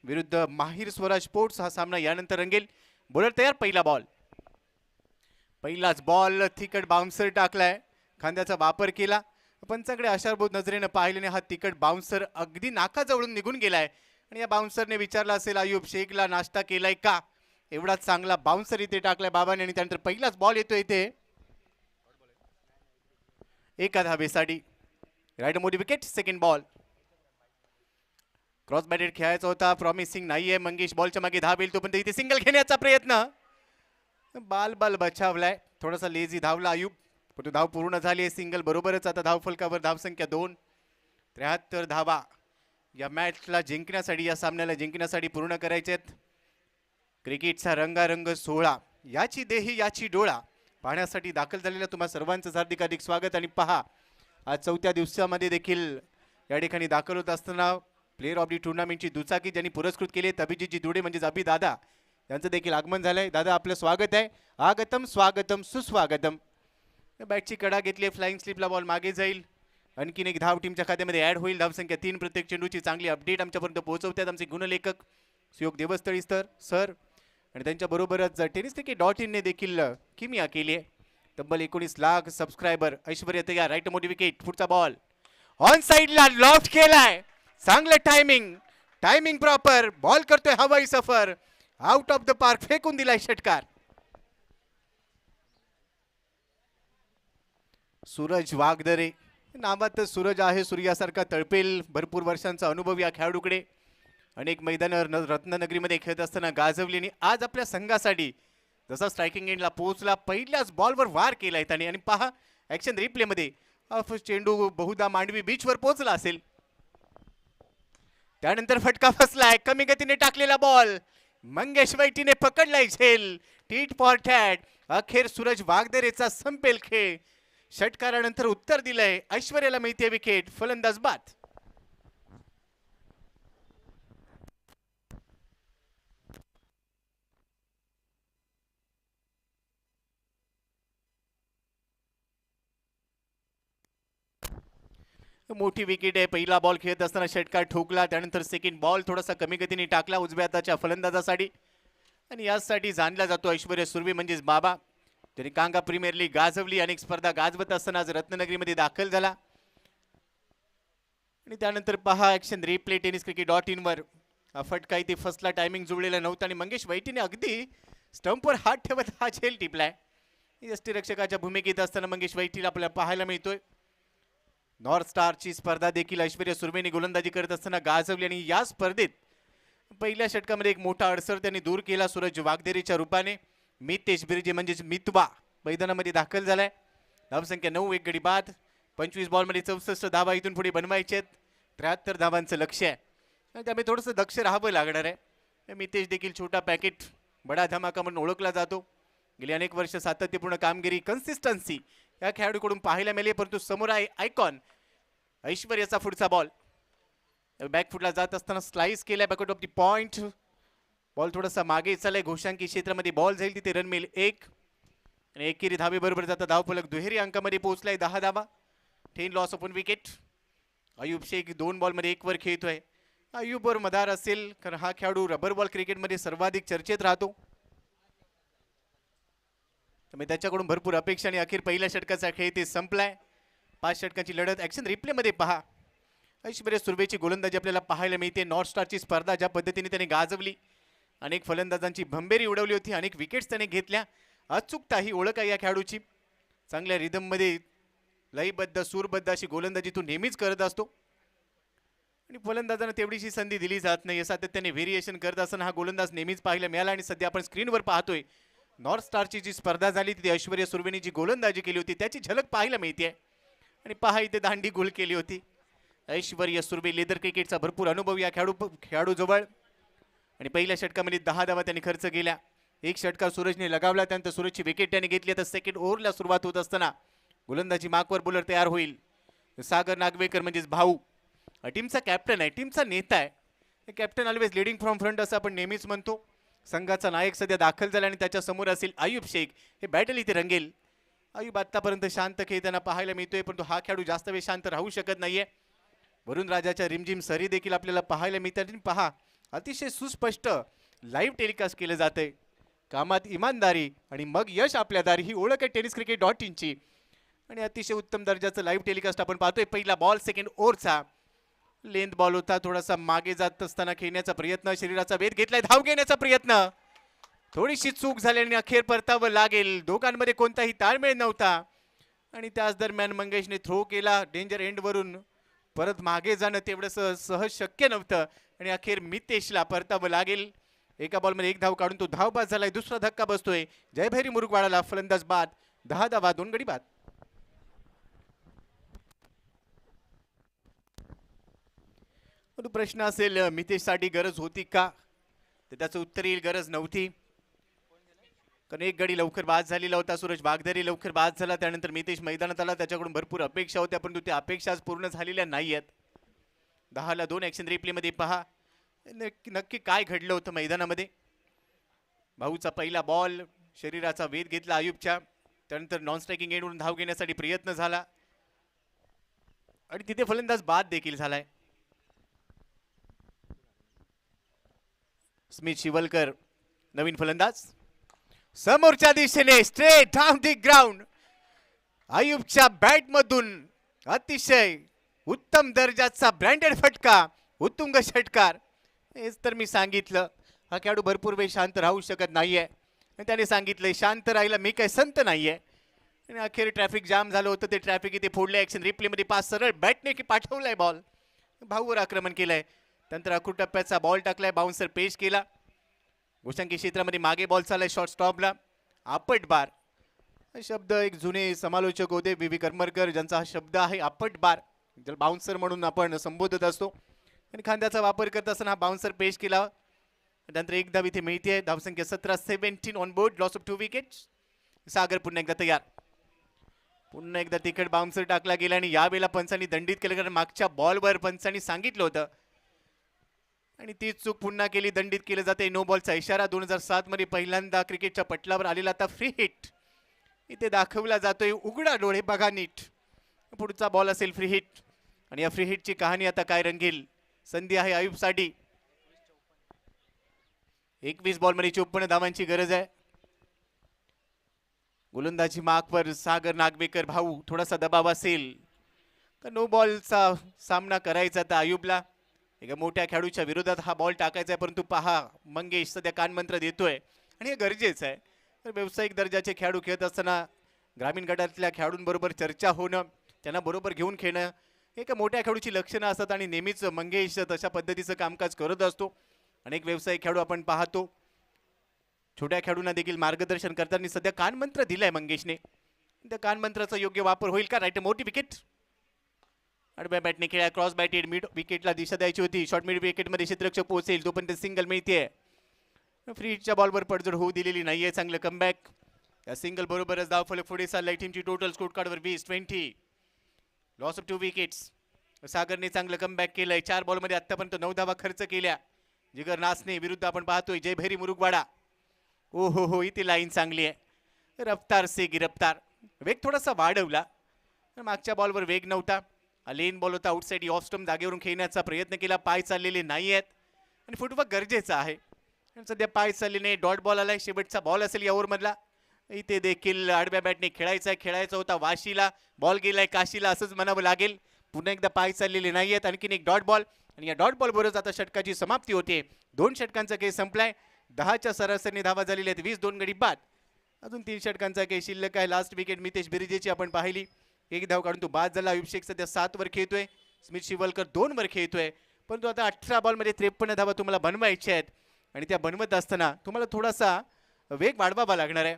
विरुद्ध माहिर स्वराज स्पोर्ट्स हा सामना यानंतर रंगेल. बॉलर तयार. पहिला बॉल, पहिलाच बॉल तिकट बाउन्सर टाकलाय. खांद्याचा वापर केला. पंचांकडे आशारभूत नजरेनं पाहिल्याने हा तिकट बाउन्सर अगदी नाकाजवळून निघून गेलाय आणि या बाउन्सरने विचारलं असेल आयुब शेखला नाश्ता केलाय का? एवढा चांगला बाउन्सर इथे टाकलाय बाबाने आणि त्यानंतर पहिलाच बॉल येतो इथे एका धावेसाठी. राईट मोठी wicket. Second ball cross batted खेळायचा होता. प्रॉमिसिंग नाहीये. मंगेश बॉलच्या मागे धावेल तो, पण इथे सिंगल घेण्याचा प्रयत्न. बाल बचावलाय. थोडासा लेझी धावला आयुब, पण धाव पूर्ण झाली आहे. सिंगल बरोबरच. आता धावफलकावर धावसंख्या 2. 73 धावा या मॅचला जिंकण्यासाठी, या सामन्याला जिंकण्यासाठी पूर्ण करायचे आहेत. क्रिकेटचा रंगारंग सोहळा, याची देही याची डोळा पाहण्यासाठी दाखल झालेल्या तुम्हा सर्वांचं हार्दिक हार्दिक स्वागत. आणि पहा, आज चौथ्या दिवसामध्ये देखील या ठिकाणी दाखल होत असताना प्लेअर ऑफ दी टुर्नामेंटची दुचाकी ज्यांनी पुरस्कृत केली अभिजितजी दुडे म्हणजेच अभि दादा यांचं देखील आगमन झालंय. दादा आपलं स्वागत आहे. आगतम स्वागतम सुस्वागतम. बॅटची कडा घेतली. फ्लाइंग स्लिपला बॉल मागे जाईल. आणखीन एक धाव टीमच्या खात्यामध्ये ऍड होईल. धावसंख्या 3. प्रत्येक चेंडूची चांगली अपडेट आमच्यापर्यंत पोहोचवतात आमचे गुणलेखक सुयोग देवस्थळी सर आणि त्यांच्याबरोबरच टेनिस क्रिकेट.in ने देखील किमिया केली आहे. तब्बल 19 लाख सबस्क्रायबर. ऐश्वर्या तयार. राईट मोठी विकेट. पुढचा बॉल ऑन साइडला लॉफ्ट केलाय. चांगलं टायमिंग प्रॉपर. बॉल करतोय हवाई सफर. आउट ऑफ द पार्क फेकून दिलाय षटकार. सूरज वागदरे नावात सूरज आहे. सूर्यासारखा तळपेल. भरपूर वर्षांचा अनुभव या खेळाडूकडे. अनेक मैदानावर रत्नागिरीमध्ये खेळत असताना गाजवली. आज आपल्या संघासाठी जसा स्ट्रायकिंग एंडला पोहोचला पहिल्याच बॉलवर वार केलाय त्याने. आणि पहा ऍक्शन रिप्लेमध्ये चेंडू बहुधा मांडवी बीचवर पोहोचला असेल. त्यानंतर फटका फसलाय. कमी गतीने टाकलेला बॉल मंगेश वैटीने पकडलाय झेल. Tit for tat. अखेर सूरज वागदरेचा संपेल खेळ. षटकारानंतर उत्तर दिलंय. ऐश्वर्याला मिळते विकेट. फलंदाज बाद. मोठी विकेट आहे. पहिला बॉल खेळत असताना षटकार ठोकला. त्यानंतर सेकंड बॉल थोडासा कमी गतीने टाकला उजव्या हाताच्या फलंदाजासाठी आणि यासाठी जाणला जातो ऐश्वर्या सुर्वे म्हणजेच बाबा. त्यांनी कांगा प्रीमियर लीग गाजवली. अनेक स्पर्धा गाजवत असताना आज रत्नागिरीमध्ये दाखल झाला. आणि त्यानंतर पहा ऍक्शन रिप्ले टेनिस क्रिकेट.in वर फटका इथे फसला. टायमिंग जुळलेला नव्हता आणि मंगेश वैटीने अगदी स्टंपवर हात ठेवत हा झेल टिपलाय. यष्टीरक्षकाच्या भूमिकेत असताना मंगेश वैटीला आपल्याला पाहायला मिळतोय. नॉर्थ स्टारची स्पर्धा देखील ऐश्वर्या सुर्वेने गोलंदाजी करत असताना गाजवली आणि या स्पर्धेत पहिल्या षटकामध्ये एक मोठा अडसर त्यांनी दूर केला सूरज वागदेरीच्या रूपाने. मितेश बिर्जे म्हणजेच मितवा मैदानामध्ये दाखल झालाय. धावसंख्या 9, 1 गडी बाद. 25 बॉलमध्ये 64 धावा इथून पुढे बनवायचे आहेत. 73 धावांचं लक्ष आहे आणि त्यामुळे थोडंसं दक्ष राहावं लागणार आहे. मितेश देखील छोटा पॅकेट बडा धमाका म्हणून ओळखला जातो. गेली अनेक वर्ष सातत्यपूर्ण कामगिरी कन्सिस्टन्सी या खेळाडूकडून पाहायला मिळाली. परंतु समोर आहे आयकॉन ऐश्वर्याचा पुढचा बॉल बॅकफुटला जात असताना स्लाइस केलाय back out of the point. Ball थोडासा मागे चाललाय. घोषांकी क्षेत्रामध्ये बॉल जाईल तिथे रन मिळेल 1 आणि एकेरी धावे बरोबर जाता धावफलक दुहेरी अंकामध्ये पोहोचलाय 10 धावा. 10 loss open wicket. Ayub Shaikh 2 बॉलमध्ये 1 वर खेळतोय. अयूबवर मदार असेल कारण हा खेळाडू रबर बॉल क्रिकेटमध्ये सर्वाधिक चर्चेत राहतो त्यामुळे त्याच्याकडून भरपूर अपेक्षा आणि अखेर पहिल्या षटकाचा खेळ ते संपलाय. 5 षटकांची लढत. ऍक्शन रिप्लेमध्ये पहा ऐश्वर्या सुर्वेची गोलंदाजी आपल्याला पाहायला मिळते. नॉर्थ स्टारची स्पर्धा ज्या पद्धतीने त्याने गाजवली, अनेक फलंदाजांची भंबेरी उडवली होती, अनेक विकेट्स त्याने घेतल्या. अचूकता ही ओळख आहे या खेळाडूची. चांगल्या रिदममध्ये लयबद्ध सूरबद्ध अशी गोलंदाजी तो नेहमीच करत असतो आणि फलंदाजांना तेवढीशी संधी दिली जात नाही. सातत्याने व्हेरिएशन करत असताना हा गोलंदाज नेहमीच पाहायला मिळाला आणि सध्या आपण स्क्रीनवर पाहतोय नॉर्थ स्टारची जी स्पर्धा झाली तिथे ऐश्वर्या सुर्वेने जी गोलंदाजी केली होती त्याची झलक पाहायला मिळते आणि पहा इथे दांडी गोल केली होती. ऐश्वर्या सुर्वे लेदर क्रिकेटचा भरपूर अनुभव या खेळाडूजवळ आणि पहिल्या षटकामध्ये 10 धावा त्यांनी खर्च केल्या. एक षटकार सूरजने लगावला. त्यानंतर सूरजची विकेट त्याने घेतली. आता सेकंड ओव्हरला सुरुवात होत असताना गोलंदाजी मार्कवर बॉलर तयार होईल. सागर नागवेकर म्हणजेच भाऊ टीमचा कॅप्टन आहे, टीमचा नेता आहे. Captain always leading from front असं आपण नेहमीच म्हणतो. संघाचा नायक सध्या दाखल झाला आणि त्याच्या समोर असेल अयूब शेख. हे बॅटल इथे रंगेल. अयूब आतापर्यंत शांत खेळताना पाहायला मिळतोय परंतु हा खेळाडू जास्त वेळ शांत राहू शकत नाहीये. वरुण राजाच्या रिमझिम सरी देखील आपल्याला पाहायला मिळतात. पहा अतिशय सुस्पष्ट लाईव्ह टेलिकास्ट केलं जातंय. कामात इमानदारी आणि मग यश आपल्या दारी ही ओळख आहे tenniscricket.in ची आणि अतिशय उत्तम दर्जाचं लाईव्ह टेलिकास्ट आपण पाहतोय. पहिला बॉल सेकंड ओव्हरचा लेंथ बॉल होता. थोडासा मागे जात असताना खेळण्याचा प्रयत्न, शरीराचा वेध घेतलाय, धाव घेण्याचा प्रयत्न, थोडीशी चूक झाली आणि अखेर परतावं लागेल. दोघांमध्ये कोणताही ताळमेळ नव्हता आणि त्याच दरम्यान मंगेशने थ्रो केला. डेंजर एंडवरून परत मागे जाणं तेवढं सहज शक्य नव्हतं आणि अखेर मितेशला परतावं लागेल. एका बॉलमध्ये 1 धाव काढून तो धावबाद झालाय. दुसरा धक्का बसतोय जयभैरी मुरुगवाडाला. फलंदाज बाद. 10 धावा 2 गडी बाद. प्रश्न असेल मितेशसाठी गरज होती का, तर त्याचं उत्तर येईल गरज नव्हती. कारण 1 गडी लवकर बाद झालेला होता. सूरज वागदरी लवकर बाद झाला. त्यानंतर मितेश मैदानात आला. त्याच्याकडून भरपूर अपेक्षा होत्या परंतु त्या अपेक्षा आज पूर्ण झालेल्या नाही आहेत. 10ला 2 ऍक्शन रिप्लेमध्ये पहा नक्की काय घडलं होतं मैदानामध्ये. भाऊचा पहिला बॉल, शरीराचा वेध घेतला अयूबच्या. त्यानंतर नॉन स्ट्रायकिंग एंडवरून धाव घेण्यासाठी प्रयत्न झाला आणि तिथे फलंदाज बाद देखील झालाय. स्मिथ शिवलकर नवीन फलंदाज. समोरच्या दिशेने स्ट्रेट डाऊन द ग्राउंड. अयूबच्या बॅटमधून अतिशय उत्तम दर्जाचा ब्रँडेड फटका, उत्तुंग षटकार. हेच तर मी सांगितलं, हा खेळाडू भरपूर वेळ शांत राहू शकत नाहीये आणि त्याने सांगितलंय शांत राहिला मी काय संत नाहीये आणि अखेर ट्रॅफिक जाम झालं होतं. ते ट्रॅफिक इथे फोडलंय. ऍक्शन रिप्लेमध्ये पास सरळ बॅटने की पाठवलाय बॉल. भाऊवर आक्रमण केलंय. त्यानंतर अकू टप्प्याचा बॉल टाकलाय. बाउन्सर पेश केला. घोषांकी क्षेत्रामध्ये मागे बॉल चाललाय शॉर्ट स्टॉपला. आपट बार शब्द एक जुने समालोचक होते बी करमरकर ज्यांचा हा शब्द आहे आपट बार, ज्याला बाउन्सर म्हणून आपण संबोधत असतो आणि खांद्याचा वापर करत असताना हा बाउन्सर पेश केला. त्यानंतर 1 धाव इथे मिळते. धावसंख्या 17 on board. Loss of 2 wickets. Sagar पुन्हा एकदा तयार. पुन्हा एकदा तिकट बाउन्सर टाकला गेला आणि यावेळेला पंचांनी दंडित केलं कारण मागच्या बॉलवर पंचांनी सांगितलं होतं आणि ती चूक पुन्हा केली. दंडित केलं जाते. नो बॉलचा इशारा. 2007 मध्ये पहिल्यांदा क्रिकेटच्या पटलावर आलेला आता फ्री हिट इथे दाखवला जातोय. उघडा डोळे बघा नीट. पुढचा बॉल असेल फ्री हिट आणि या फ्री हिटची कहाणी आता काय रंगेल. संधी आहे अयूबसाठी. 21 बॉलमध्ये 54 धावांची गरज आहे. गोलंदाजी मार्कवर सागर नागवेकर भाऊ. थोडासा दबाव असेल का नो बॉलचा सामना करायचा तर अयूबला. एका मोठ्या खेळाडूच्या विरोधात हा बॉल टाकायचा आहे परंतु पहा मंगेश सध्या कानमंत्र देतोय आणि हे गरजेचं आहे. तर व्यावसायिक दर्जाचे खेळाडू खेळत असताना ग्रामीण गटातल्या खेळाडूंबरोबर चर्चा होणं, त्यांना बरोबर घेऊन खेळणं एका मोठ्या खेळाडूची लक्षणं असतात आणि नेहमीच मंगेश तशा पद्धतीचं कामकाज करत असतो. अनेक व्यावसायिक खेळाडू आपण पाहतो छोट्या खेळाडूंना देखील मार्गदर्शन करताना सध्या कानमंत्र दिलाय मंगेशने. त्या कानमंत्राचा योग्य वापर होईल का? राईट मोठी विकेट आडव्या बॅटने खेळा क्रॉस बॅटेड मिड विकेटला दिशा द्यायची होती. शॉर्ट मिड विकेटमध्ये क्षेत्ररक्षक पोहोचेल तोपर्यंत सिंगल मिळते. फ्री हिटच्या बॉलवर पडझड होऊ दिलेली नाहीये. चांगलं कमबॅक या सिंगल बरोबरच धावफलक पुढे चाललाय. टीमची टोटल स्कोर कार्डवर 20-20 लॉस ऑफ 2 विकेट्स. सागरने चांगलं कमबॅक केलंय. 4 बॉलमध्ये आतापर्यंत 9 धावा खर्च केल्या. जिगर नासने विरुद्ध आपण पाहतोय जय भैरी मुरुगवाडा. ओ हो इथे लाईन चांगली आहे. रफ्तार से गिरफ्तार वेग थोडासा वाढवला. मागच्या बॉलवर वेग नव्हता. लेन बॉल होता आउटसाइड ऑफ स्टंप जागेवरून खेळण्याचा प्रयत्न केला. पाय चाललेले नाही आहेत आणि फुटवर्क गरजेचं आहे. सध्या पाय चाललेले डॉट बॉल आलाय. शेवटचा बॉल असेल या ओव्हरमधला. इथे देखील आडव्या बॅटने खेळायचा होता. वाशीला बॉल गेलाय काशीला असंच म्हणावं लागेल. पुन्हा एकदा पाय चाललेले नाही आहेत. आणखीन एक डॉट बॉल आणि या डॉट बॉल बरोबर आता षटकाची समाप्ती होते. 2 षटकांचा खेळ संपलाय. 10च्या सरासरीने धावा झालेल्या आहेत. 20 2 गडी बाद. अजून 3 षटकांचा खेळ शिल्लक आहे. लास्ट विकेट मितेश बिरिजेची आपण पाहिली. 1 धाव काढून तो बाद झाला. अयुब शेख सध्या 7 वर खेळतोय. स्मित शिवलकर 2 वर खेळतोय. परंतु आता 18 बॉलमध्ये 53 धावा तुम्हाला बनवायच्या आहेत आणि त्या बनवत असताना तुम्हाला थोडासा वेग वाढवावा लागणार आहे.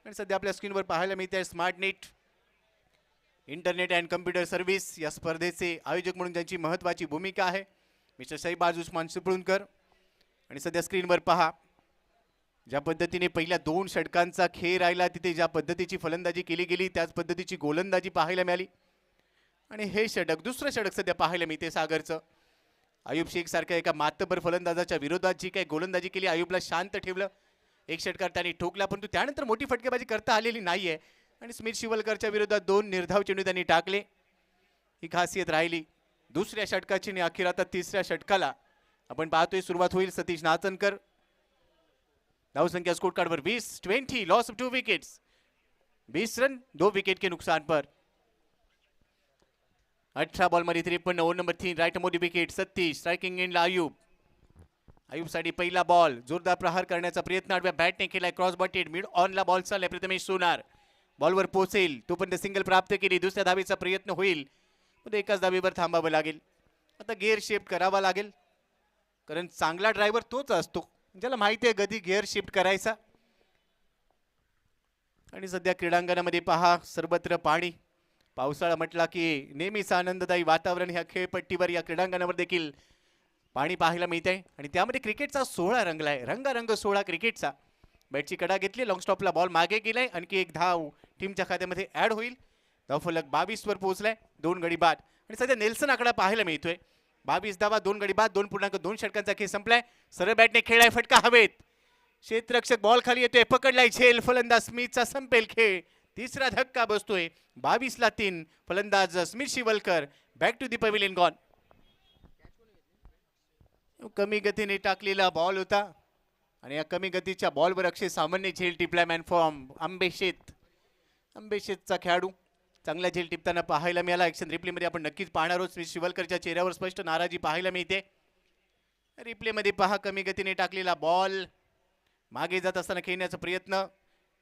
आणि सध्या आपल्या स्क्रीनवर पाहायला मिळते smart net internet and computer service या स्पर्धेचे आयोजक म्हणून त्यांची महत्त्वाची भूमिका आहे मिस्टर शहीबाज उस्मान चिपळूणकर. आणि सध्या स्क्रीनवर पहा ज्या पद्धतीने पहिल्या 2 षटकांचा खेळ राहिला तिथे ज्या पद्धतीची फलंदाजी केली गेली त्याच पद्धतीची गोलंदाजी पाहायला मिळाली. आणि हे षटक दुसरं षटक सध्या पाहायला मिळते सागरचं. अयुब शेख सारख्या एका मातबर फलंदाजाच्या विरोधात जी काही गोलंदाजी केली अयुबला शांत ठेवलं. 1 षटकार त्यांनी ठोकला परंतु त्यानंतर मोठी फटकेबाजी करता आलेली नाहीये. आणि स्मित शिवलकरच्या विरोधात 2 निर्धाव चेंडू त्यांनी टाकले. ही खासियत राहिली दुसऱ्या षटकाची. आणि अखेर आता तिसऱ्या षटकाला आपण पाहतोय सुरुवात होईल. सतीश नाचनकर धावसंख्या स्कोर कार्डवर 20-20 loss of 2 wickets. 20 run 2 wicket के नुकसान पर. 18 बॉलमध्ये 53 over number 3 right Modi wicket. 37 striking एंडला अयुबसाठी पहिला बॉल. जोरदार प्रहार करण्याचा प्रयत्न आडव्या बॅटने केलाय. क्रॉस बॉटेड मिड ऑनला बॉल चाललाय. प्रथमेश सोनार बॉलवर पोहोचेल तोपर्यंत सिंगल प्राप्त केली. दुसऱ्या धावेचा प्रयत्न होईल पण एकाच धावेवर थांबावं लागेल. आता गिअर शिफ्ट करावा लागेल कारण चांगला ड्रायव्हर तोच असतो ज्याला माहिती आहे कधी गिअर शिफ्ट करायचा. आणि सध्या क्रीडांगणामध्ये पहा सर्वत्र पाणी. पावसाळा म्हटला की नेहमीच आनंददायी वातावरण ह्या खेळपट्टीवर या क्रीडांगणावर देखील पाणी पाहायला मिळते. आणि त्यामध्ये क्रिकेटचा सोहळा रंगलाय. रंगारंग सोहळा क्रिकेटचा. बॅटची कडा घेतली. लॉंग स्टॉपला बॉल मागे गेलाय. आणखी एक धाव टीमच्या खात्यामध्ये ऍड होईल. धावफलक 22 वर पोहोचलाय. 2 गडी बाद. आणि सध्या नेल्सन आकडा पाहायला मिळतोय. 22 धावा 2 गडी बाद. 2.2 षटकांचा खेळ संपलाय. सरळ बॅटने खेळलाय. फटका हवेत. क्षेत्ररक्षक बॉल खाली येतोय. पकडलाय झेल. फलंदाज स्मिथचा संपेल खेळ. तिसरा धक्का बसतोय. 22 ला 3. फलंदाज Smith Shivalkar back to the pavilion gone. कमी गतीने टाकलेला बॉल होता आणि या कमी गतीच्या बॉलवर अक्षय सामान्य झेल टिपलाय. मॅन फॉर्म आंबेशेतचा खेळाडू चांगला झेल टिपताना पाहायला मिळाला. ॲक्शन रिप्लेमध्ये आपण नक्कीच पाहणार आहोत. स्मिथ शिवलकरच्या चेहऱ्यावर स्पष्ट नाराजी पाहायला मिळते. रिप्लेमध्ये पहा कमी गतीने टाकलेला बॉल. मागे जात असताना खेळण्याचा प्रयत्न.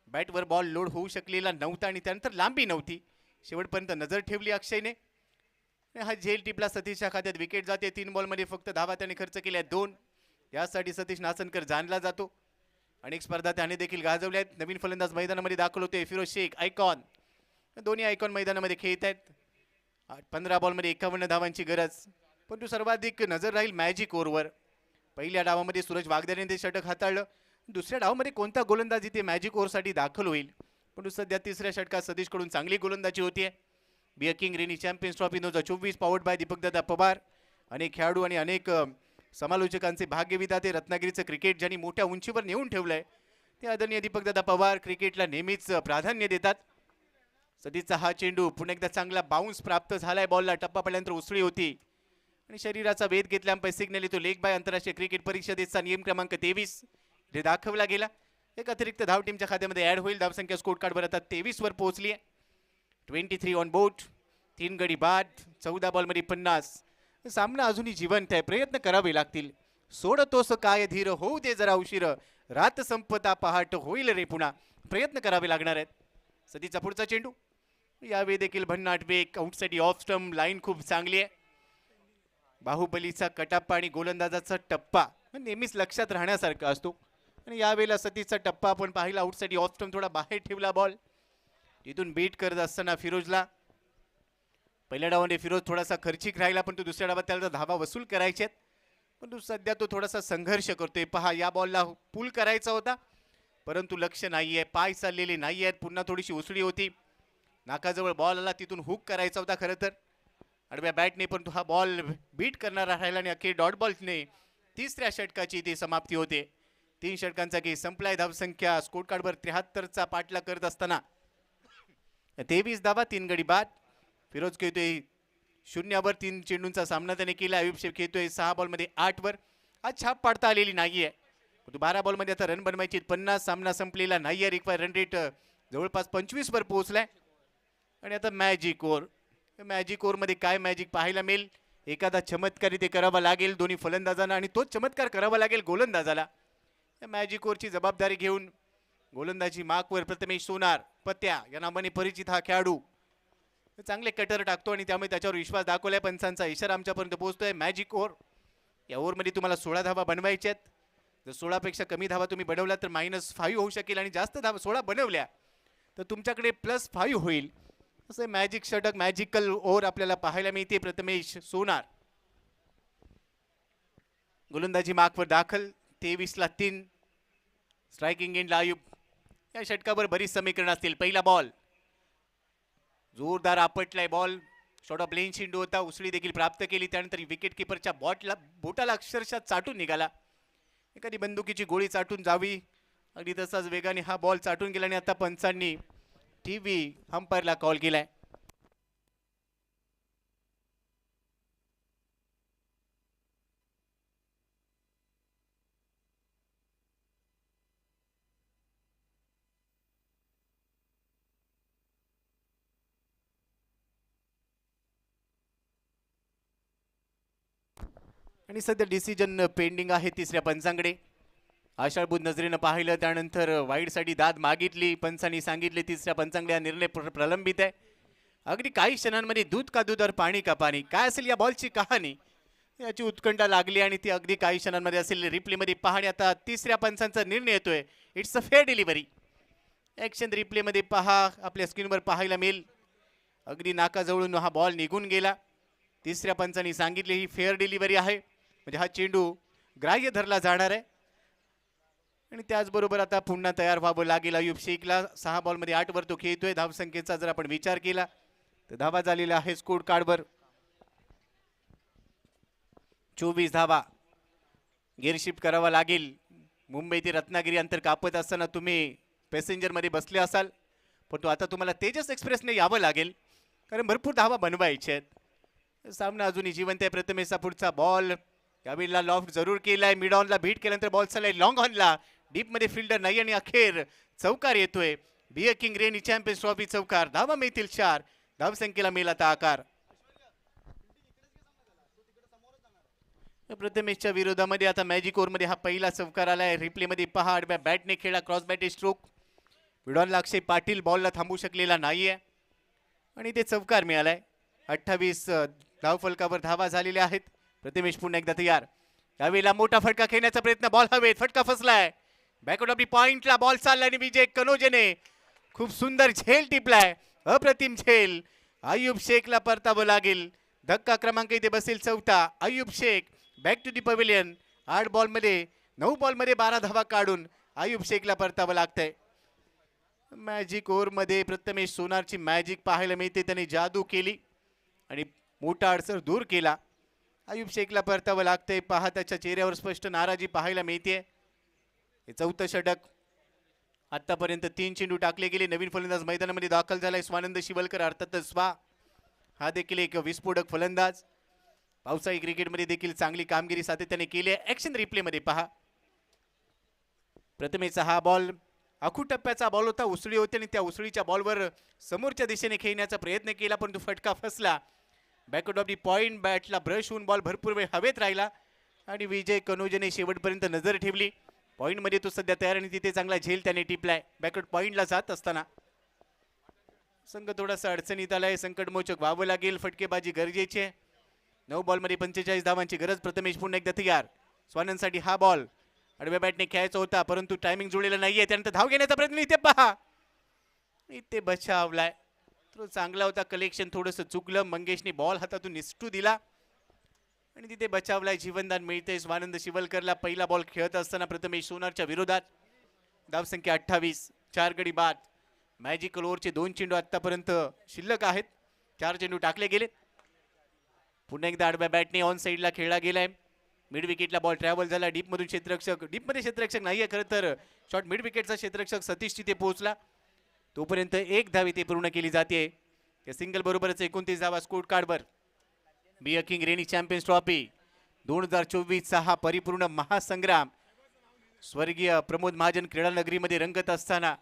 बॅटवर बॉल लोड होऊ शकलेला नव्हता आणि त्यानंतर लांबी नव्हती. शेवटपर्यंत नजर ठेवली अक्षयने. हा झेल टिपला. सतीशच्या खात्यात विकेट जाते. 3 बॉलमध्ये फक्त धावा त्याने खर्च केल्या 2. यासाठी सतीश नाचनकर जाणला जातो. अनेक स्पर्धा त्याने देखील गाजवल्या आहेत. नवीन फलंदाज मैदानामध्ये दाखल होते. फिरोज शेख आयकॉन. दोन्ही आयकॉन मैदानामध्ये खेळत आहेत. 15 बॉलमध्ये 51 धावांची गरज. परंतु सर्वाधिक नजर राहील मॅजिक ओव्हरवर. पहिल्या डावामध्ये सूरज वागदरेने ते षटक हाताळलं. दुसऱ्या डावामध्ये कोणता गोलंदाज इथे मॅजिक ओव्हरसाठी दाखल होईल. परंतु सध्या तिसऱ्या षटकात सतीशकडून चांगली गोलंदाजी होतीये. Be king rainy champions trophy 2024 powered by दीपकदादा पवार. अनेक खेळाडू आणि अनेक समालोचकांचे भाग्यविधाते रत्नागिरीचं क्रिकेट ज्यांनी मोठ्या उंचीवर नेऊन ठेवलंय ते आदरणीय दीपकदादा पवार क्रिकेटला नेहमीच प्राधान्य देतात. सतीशचा हा चेंडू पुन्हा एकदा चांगला बाउन्स प्राप्त झालाय. बॉलला टप्पा पडल्यानंतर उसळी होती आणि शरीराचा वेध घेतल्यामुळे सिग्नल येतो. लेग बाय आंतरराष्ट्रीय क्रिकेट परिषदेचा नियम क्रमांक 23 जे दाखवला गेला. एक अतिरिक्त धाव टीमच्या खात्यामध्ये ऍड होईल. धावसंख्या स्कोर कार्डवर आता 23 वर पोहोचली आहे. 23 ऑन बोर्ड. 3 गडी बाद. 14 बॉलमध्ये 50. सामना अजूनही जिवंत आहे. प्रयत्न करावे लागतील. सोडतोस काय धीर होऊ दे जरा उशीर. रात संपता पहाट होईल रे पुन्हा. प्रयत्न करावे लागणार आहेत. सतीचा पुढचा चेंडू यावेळी देखील भन्नाट वेग, आउटसाइड ऑफ स्टंप, लाईन खूप चांगली आहे. बाहुबलीचा कटाप्पा आणि गोलंदाजाचा टप्पा नेहमीच लक्षात राहण्यासारखा असतो आणि यावेळेला सतीचा टप्पा आपण पाहिला. आउटसाइड ऑफ स्टंप थोडा बाहेर ठेवला बॉल, तिथून बीट करत असताना फिरोजला पहिल्या डावामध्ये फिरोज थोडासा खर्चिक राहिला, पण तो दुसऱ्या डावात त्याला धावा वसूल करायचे आहेत. पण सध्या तो थोडासा संघर्ष करतोय. पहा, या बॉलला पूल करायचा होता परंतु लक्ष नाहीये, पाय चाललेले नाही आहेत, पुन्हा थोडीशी उसळी होती, नाकाजवळ बॉल आला, तिथून हुक करायचा होता खरं तर आडव्या बॅटने, पण तो हा बॉल बीट करणारा राहिला आणि अखेर डॉट बॉलने तिसऱ्या षटकाची ती समाप्ती होते. 3 षटकांचा गेम संपलाय. धावसंख्या स्कोर कार्डवर 73चा पाठला करत असताना 23 धावा 3 गडी बाद. फिरोज खेळतोय 0 वर, 3 चेंडूंचा सामना त्याने केला. आयुब शेख खेळतोय 6 बॉलमध्ये 8 वर. आज छाप पाडता आलेली नाहीये, 12 बॉलमध्ये आता रन बनवायची 50. सामना संपलेला नाहीये. रिक्वायर रन रेट जवळपास 25 वर पोहोचलाय. आणि आता मॅजिक ओव्हर, मॅजिक ओव्हरमध्ये काय मॅजिक पाहायला मिळेल? एखादा चमत्कार इथे करावा लागेल दोन्ही फलंदाजांना आणि तोच चमत्कार करावा लागेल गोलंदाजाला. या मॅजिक ओव्हरची जबाबदारी घेऊन गोलंदाजी मार्कवर प्रथमेश सोनार, पत्या या नावाने परिचित हा खेळाडू चांगले कटर टाकतो आणि त्यामुळे त्याच्यावर विश्वास दाखवलाय. पंचांचा इशारा आमच्यापर्यंत पोहोचतोय. मॅजिक ओव्हर, या ओव्हरमध्ये तुम्हाला 16 धावा बनवायच्या आहेत. जर 16 पेक्षा कमी धावा तुम्ही बनवल्या तर -5 होऊ शकेल आणि जास्त धावा 16 बनवल्या तर तुमच्याकडे +5 होईल. असे मॅजिक षटक, मॅजिकल ओव्हर आपल्याला पाहायला मिळते. प्रथमेश सोनार गोलंदाजी मार्कवर दाखल. 23 ला 3. स्ट्रायकिंग एंडला आयुब. या षटकावर बरीच समीकरण असतील. पहिला बॉल जोरदार आपटलाय बॉल, शॉर्ट ऑफ लेन चेंडू होता, उसळी देखील प्राप्त केली. त्यानंतर विकेट किपरच्या बोटाला अक्षरशः चाटून निघाला. एखादी बंदुकीची गोळी चाटून जावी अगदी तसाच वेगाने हा बॉल चाटून गेला आणि आता पंचांनी टीव्ही अंपायरला कॉल केलाय. आणि सध्या डिसिजन पेंडिंग आहे तिसऱ्या पंचांकडे. आशाळभूत नजरेनं पाहिलं, त्यानंतर वाईडसाठी दाद मागितली, पंचांनी सांगितले तिसऱ्या पंचांकडे हा निर्णय प्रलंबित आहे. अगदी काही क्षणांमध्ये दूध का दूध और पाणी का पाणी, काय असेल या बॉलची कहाणी याची उत्कंठा लागली आणि ती अगदी काही क्षणांमध्ये असेल. रिप्लेमध्ये पाहणे आता तिसऱ्या पंचांचा निर्णय येतोय. It's a fair delivery. Action रिप्लेमध्ये पहा, आपल्या स्क्रीनवर पाहायला मिळेल अगदी नाकाजवळून हा बॉल निघून गेला. तिसऱ्या पंचांनी सांगितले ही फेअर डिलिव्हरी आहे, म्हणजे हा चेंडू ग्राह्य धरला जाणार आहे. आणि त्याचबरोबर आता पुन्हा तयार व्हावं लागेल अयुब शेखला. 6 बॉलमध्ये 8 वर तो खेळतोय. धावसंख्येचा जर आपण विचार केला तर धावा झालेला आहे स्कोर कार्डवर 24 धावा. गेअरशिफ्ट करावा लागेल. मुंबई ते रत्नागिरी अंतर कापत असताना तुम्ही पॅसेंजरमध्ये बसले असाल, पण तो आता तुम्हाला तेजस एक्सप्रेसने यावं लागेल कारण भरपूर धावा बनवायच्या आहेत. सामना अजूनही जिवंत आहे. प्रथमेशचा पुढचा बॉल यावेळेला लॉफ्ट जरूर केलाय. मिड ऑनला बीट केल्यानंतर बॉल चाललाय लॉंग ऑनला. डीपमध्ये फिल्डर नाही आणि अखेर चौकार येतोय. Beer king rainy champions trophy चौकार. धावा मिळतील 4. धावसंख्येला मिळाला आता आकार. प्रथमेशच्या विरोधामध्ये आता मॅजिक ओव्हरमध्ये हा पहिला चौकार आलाय. रिप्लेमध्ये पहा, आडव्या बॅटने खेळला, क्रॉस बॅटे स्ट्रोक. मिडॉनला अक्षय पाटील बॉलला थांबू शकलेला नाहीये आणि ते चौकार मिळालाय. 28 धावफलकावर धावा झालेल्या आहेत. प्रथमेश पुन्हा एकदा तयार. यावेळेला मोठा फटका खेळण्याचा प्रयत्न, बॉल हवेत, फटका फसलाय. बॅकवर्ड ऑफ दी पॉइंटला बॉल चाललाय आणि विजय कनोजेने खूप सुंदर झेल टिपलाय, अप्रतिम झेल. अयुब शेखला परतावं लागेल. धक्का क्रमांक इथे बसेल 4. Ayub Shaikh back to the pavilion. 8 बॉलमध्ये 9 बॉलमध्ये 12 धावा काढून अयुब शेखला परतावं लागतंय. मॅजिक ओव्हरमध्ये प्रथमेश सोनारची मॅजिक पाहायला मिळते. त्याने जादू केली आणि मोठा अडसर दूर केला. अयुब शेखला परतावं लागतंय. पहा, त्याच्या चेहऱ्यावर स्पष्ट नाराजी पाहायला मिळते. हे 4थं षटक. आतापर्यंत 3 चेंडू टाकले गेले. नवीन फलंदाज मैदानामध्ये दाखल झालाय स्वानंद शिवलकर, अर्थातच स्वा. हा देखील एक विस्फोटक फलंदाज. पावसाळी क्रिकेटमध्ये देखील चांगली कामगिरी सातत्याने केली आहे. ॲक्शन रिप्लेमध्ये पहा, प्रथमेशचा हा बॉल आखू टप्प्याचा बॉल होता, उसळी होती आणि त्या उसळीच्या बॉलवर समोरच्या दिशेने खेळण्याचा प्रयत्न केला परंतु फटका फसला. बॅकवर्ड ऑफ दी पॉइंट बॅटला ब्रश होऊन बॉल भरपूर वेळ हवेत राहिला आणि विजय कनोजेने शेवटपर्यंत नजर ठेवली. पॉइंटमध्ये तो सध्या तयार आणि तिथे चांगला झेल त्याने टिपलाय. बॅकवर्ड पॉइंटला जात असताना संघ थोडासा अडचणीत आलाय, संकटमोचक व्हावं लागेल, फटकेबाजी गरजेची आहे. 9 बॉलमध्ये 45 धावांची गरज. प्रथमेश पुन्हा एकदा तयार. स्वानंदसाठी हा बॉल आडव्या बॅटने खेळायचा होता, परंतु टायमिंग जुळलेला नाहीये. त्यानंतर धाव घेण्याचा प्रयत्न, इथे पहा, इथे बचावलाय. तो चांगला होता, कलेक्शन थोडंसं चुकलं. मंगेशने बॉल हातातून निसटू दिला आणि तिथे बचावलाय. जीवनदान मिळते स्वानंद शिवलकरला. पहिला बॉल खेळत असताना प्रथमेश सोनारच्या विरोधात. धावसंख्या 28, 4 गडी बाद. मॅजिकल ओव्हरचे 2 चेंडू आतापर्यंत शिल्लक आहेत. 4 चेंडू टाकले गेले. पुन्हा एकदा आडव्या बॅटने ऑन साईडला खेळला गेलाय. मिड विकेटला बॉल ट्रॅव्हल झाला. डीपमधून क्षेत्ररक्षक, डीपमध्ये क्षेत्ररक्षक नाहीये खरं तर, शॉर्ट मिड विकेटचा क्षेत्ररक्षक सतीश तिथे पोहोचला. तोपर्यंत एक धाव इथे पूर्ण केली जाते. त्या सिंगल बरोबरच 29 धावा स्कोर कार्डवर. Be king rainy champions trophy 2024चा हा परिपूर्ण महासंग्राम स्वर्गीय प्रमोद महाजन क्रीडा नगरीमध्ये रंगत असताना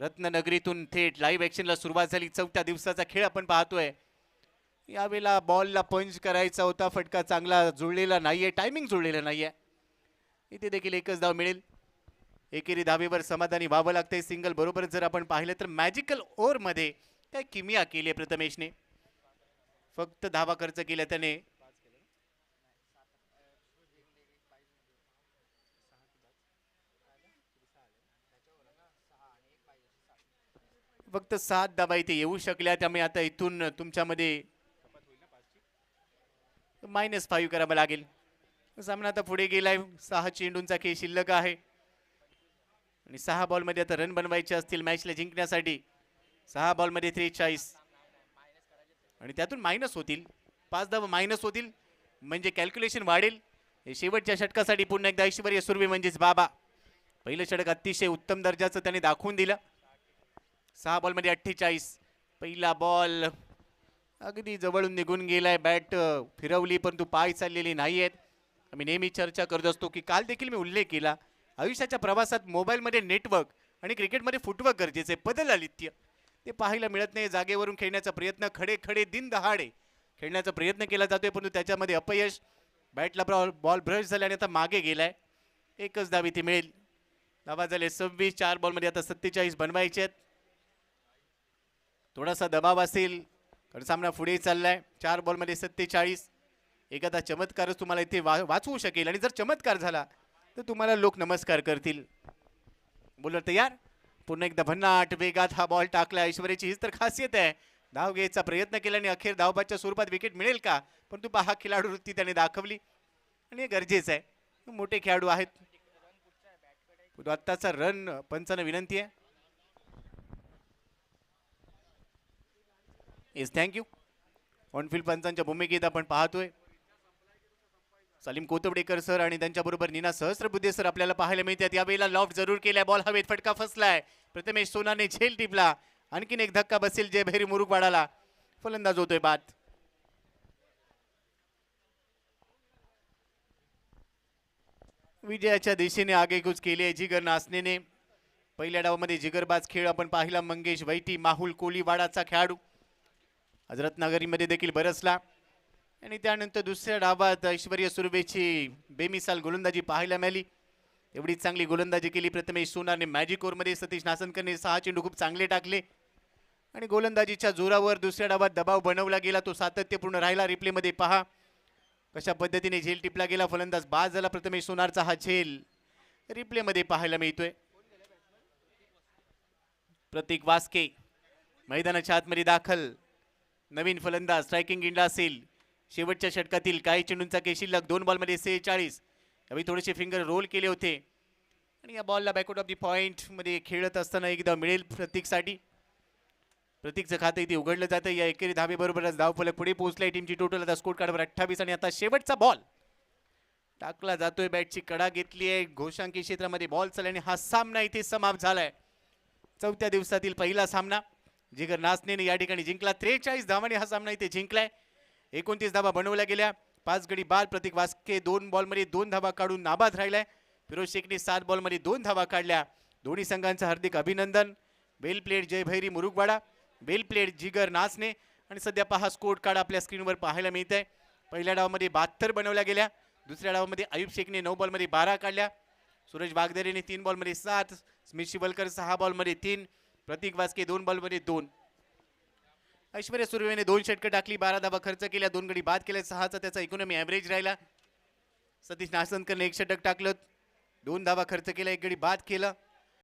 रत्ननगरीतून थेट लाईव्ह ॲक्शनला सुरुवात झाली. 4थ्या दिवसाचा खेळ आपण पाहतोय. यावेळेला बॉलला पंच करायचा होता, फटका चांगला जुळलेला नाहीये, टायमिंग जुळलेला नाहीये. इथे देखील एकच धाव मिळेल. एकेरी धावेवर समाधानी व्हावं लागतंय. सिंगल बरोबर जर आपण पाहिलं तर मॅजिकल ओव्हरमध्ये काय किमिया केली आहे प्रथमेशने. फक्त धावा खर्च केल्या त्याने. फक्त 7 धावा इथे येऊ शकल्या. त्यामुळे आता इथून तुमच्यामध्ये -5 करावं लागेल. सामना आता पुढे गेलाय. 6 चेंडूंचा खेळ शिल्लक आहे आणि 6 बॉलमध्ये आता रन बनवायचे असतील मॅचला जिंकण्यासाठी. 6 बॉलमध्ये 43 आणि त्यातून मायनस होतील. 5 धावा मायनस होतील म्हणजे कॅल्क्युलेशन वाढेल. हे शेवटच्या षटकासाठी पुन्हा एकदा ऐश्वर्य सुर्वे म्हणजेच बाबा. पहिलं षटक अतिशय उत्तम दर्जाचं त्याने दाखवून दिलं. 6 बॉलमध्ये 48. पहिला बॉल अगदी जवळून निघून गेलाय. बॅट फिरवली परंतु पाय चाललेले नाही आहेत. आम्ही नेहमी चर्चा करत असतो की काल देखील मी उल्लेख केला, आयुष्याच्या प्रवासात मोबाईलमध्ये नेटवर्क आणि क्रिकेटमध्ये फुटवर्क गरजेचे. पदलालित्य ते पाहायला मिळत नाही. जागेवरून खेळण्याचा प्रयत्न, खडे खडे दिन दहाडे खेळण्याचा प्रयत्न केला जातोय परंतु त्याच्यामध्ये अपयश. बॅटला बॉल ब्रश झाला आणि आता मागे गेलाय. एकच धाव इथे मिळेल. धावा झाले 26. 4 बॉलमध्ये आता 47 बनवायचे आहेत. थोडासा दबाव असेल कारण सामना पुढे चाललाय. 4 बॉलमध्ये 47. एखादा चमत्कारच तुम्हाला इथे वाचवू शकेल आणि जर चमत्कार झाला तर तुम्हाला लोक नमस्कार करतील. बॉलर तयार. पुन्हा एकदा भन्नाट वेगात हा बॉल टाकला. ऐश्वर्याची हीच तर खासियत आहे. धाव घ्यायचा प्रयत्न केला आणि अखेर धावबाच्या स्वरूपात विकेट मिळेल का, परंतु पहा खिलाडू वृत्ती त्याने दाखवली आणि हे गरजेचं आहे. मोठे खेळाडू आहेत. आत्ताचा रन पंचांना विनंती आहे. Yes, thank you. ऑनफिल्ड पंचांच्या भूमिकेत आपण पाहतोय सलीम कोतवडेकर सर आणि त्यांच्याबरोबर नीना सहस्रबुद्धे सर आपल्याला पाहायला मिळतात. यावेळेला लॉफ्ट जरूर केलाय. बॉल हवेत, फटका फसलाय. प्रथमेश सोनाने झेल टिपला. आणखीन एक धक्का बसेल जय भैरी मुरुगवाडाला. फलंदाज होतोय बाद. विजयाच्या दिशेने आगेकूच केली आहे जिगर नासनेने. पहिल्या डावामध्ये जिगरबाज खेळ आपण पाहिला. मंगेश वैटी, माहुल कोलीवाडाचा खेळाडू आज रत्नागिरीमध्ये देखील बरसला आणि त्यानंतर दुसऱ्या डावात ऐश्वर्य सुर्वेची बेमिसाल गोलंदाजी पाहायला मिळाली. एवढी चांगली गोलंदाजी केली प्रथमेश सोनारने. मॅजिक ओव्हरमध्ये सतीश नासनकरने 6 चेंडू खूप चांगले टाकले आणि गोलंदाजीच्या जोरावर दुसऱ्या डावात दबाव बनवला गेला. तो सातत्यपूर्ण राहिला. रिप्लेमध्ये पहा कशा पद्धतीने झेल टिपला गेला. फलंदाज बाद झाला. प्रथमेश सोनारचा हा झेल रिप्लेमध्ये पाहायला मिळतोय. प्रतीक वास्के मैदानाच्या आतमध्ये दाखल. नवीन फलंदाज स्ट्रायकिंग इंडा असेल. शेवटच्या षटकातील काही चेंडूंचा खेळ शिल्लक. 2 बॉलमध्ये 46. यावेळी थोडेसे फिंगर रोल केले होते आणि या बॉलला बॅकआउट ऑफ दी पॉइंट मध्ये खेळत असताना एकदा मिळेल प्रतीकसाठी. प्रतीकचं खातं इथे उघडलं जातं. या एकेरी धावेबरोबरच धावफलक पुढे पोहोचलाय. टीमची टोटल आता स्कोर कार्डवर 28 आणि आता शेवटचा बॉल टाकला जातोय. बॅटची कडा घेतली आहे. घोषांकी क्षेत्रामध्ये बॉल चालला आणि हा सामना इथे समाप्त झालाय. 4थ्या दिवसातील पहिला सामना जिगर नासनेने या ठिकाणी जिंकला. 43 धावांनी हा सामना इथे जिंकलाय. 29 धावा बनवल्या गेल्या. 5 गडी बाद. प्रतीक वास्के 2 बॉलमध्ये 2 धावा काढून नाबाद राहिलाय. फिरोज शेखने 7 बॉलमध्ये 2 धावा काढल्या. दोन्ही संघांचं हार्दिक अभिनंदन. वेल प्लेड जय भैरी मुरुगवाडा, वेल प्लेड जिगर नासने. आणि सध्या पहा स्कोर कार्ड आपल्या स्क्रीनवर पाहायला मिळत आहे. पहिल्या डावामध्ये 72 बनवल्या गेल्या. दुसऱ्या डावामध्ये आयुब शेखने 9 बॉलमध्ये 12 काढल्या. सूरज वागदरेने 3 बॉलमध्ये 7. स्मित शिवलकर 6 बॉलमध्ये 3. प्रतीक वास्के 2 बॉलमध्ये 2. ऐश्वर्या सुर्वेने 2 षटकं टाकली, 12 धावा खर्च केल्या, 2 गडी बाद केल्या, 6चा त्याचा इकॉनॉमी ॲव्हरेज राहिला. सतीश नासनकरने 1 षटक टाकलं, 2 धावा खर्च केला, 1 गडी बाद केला.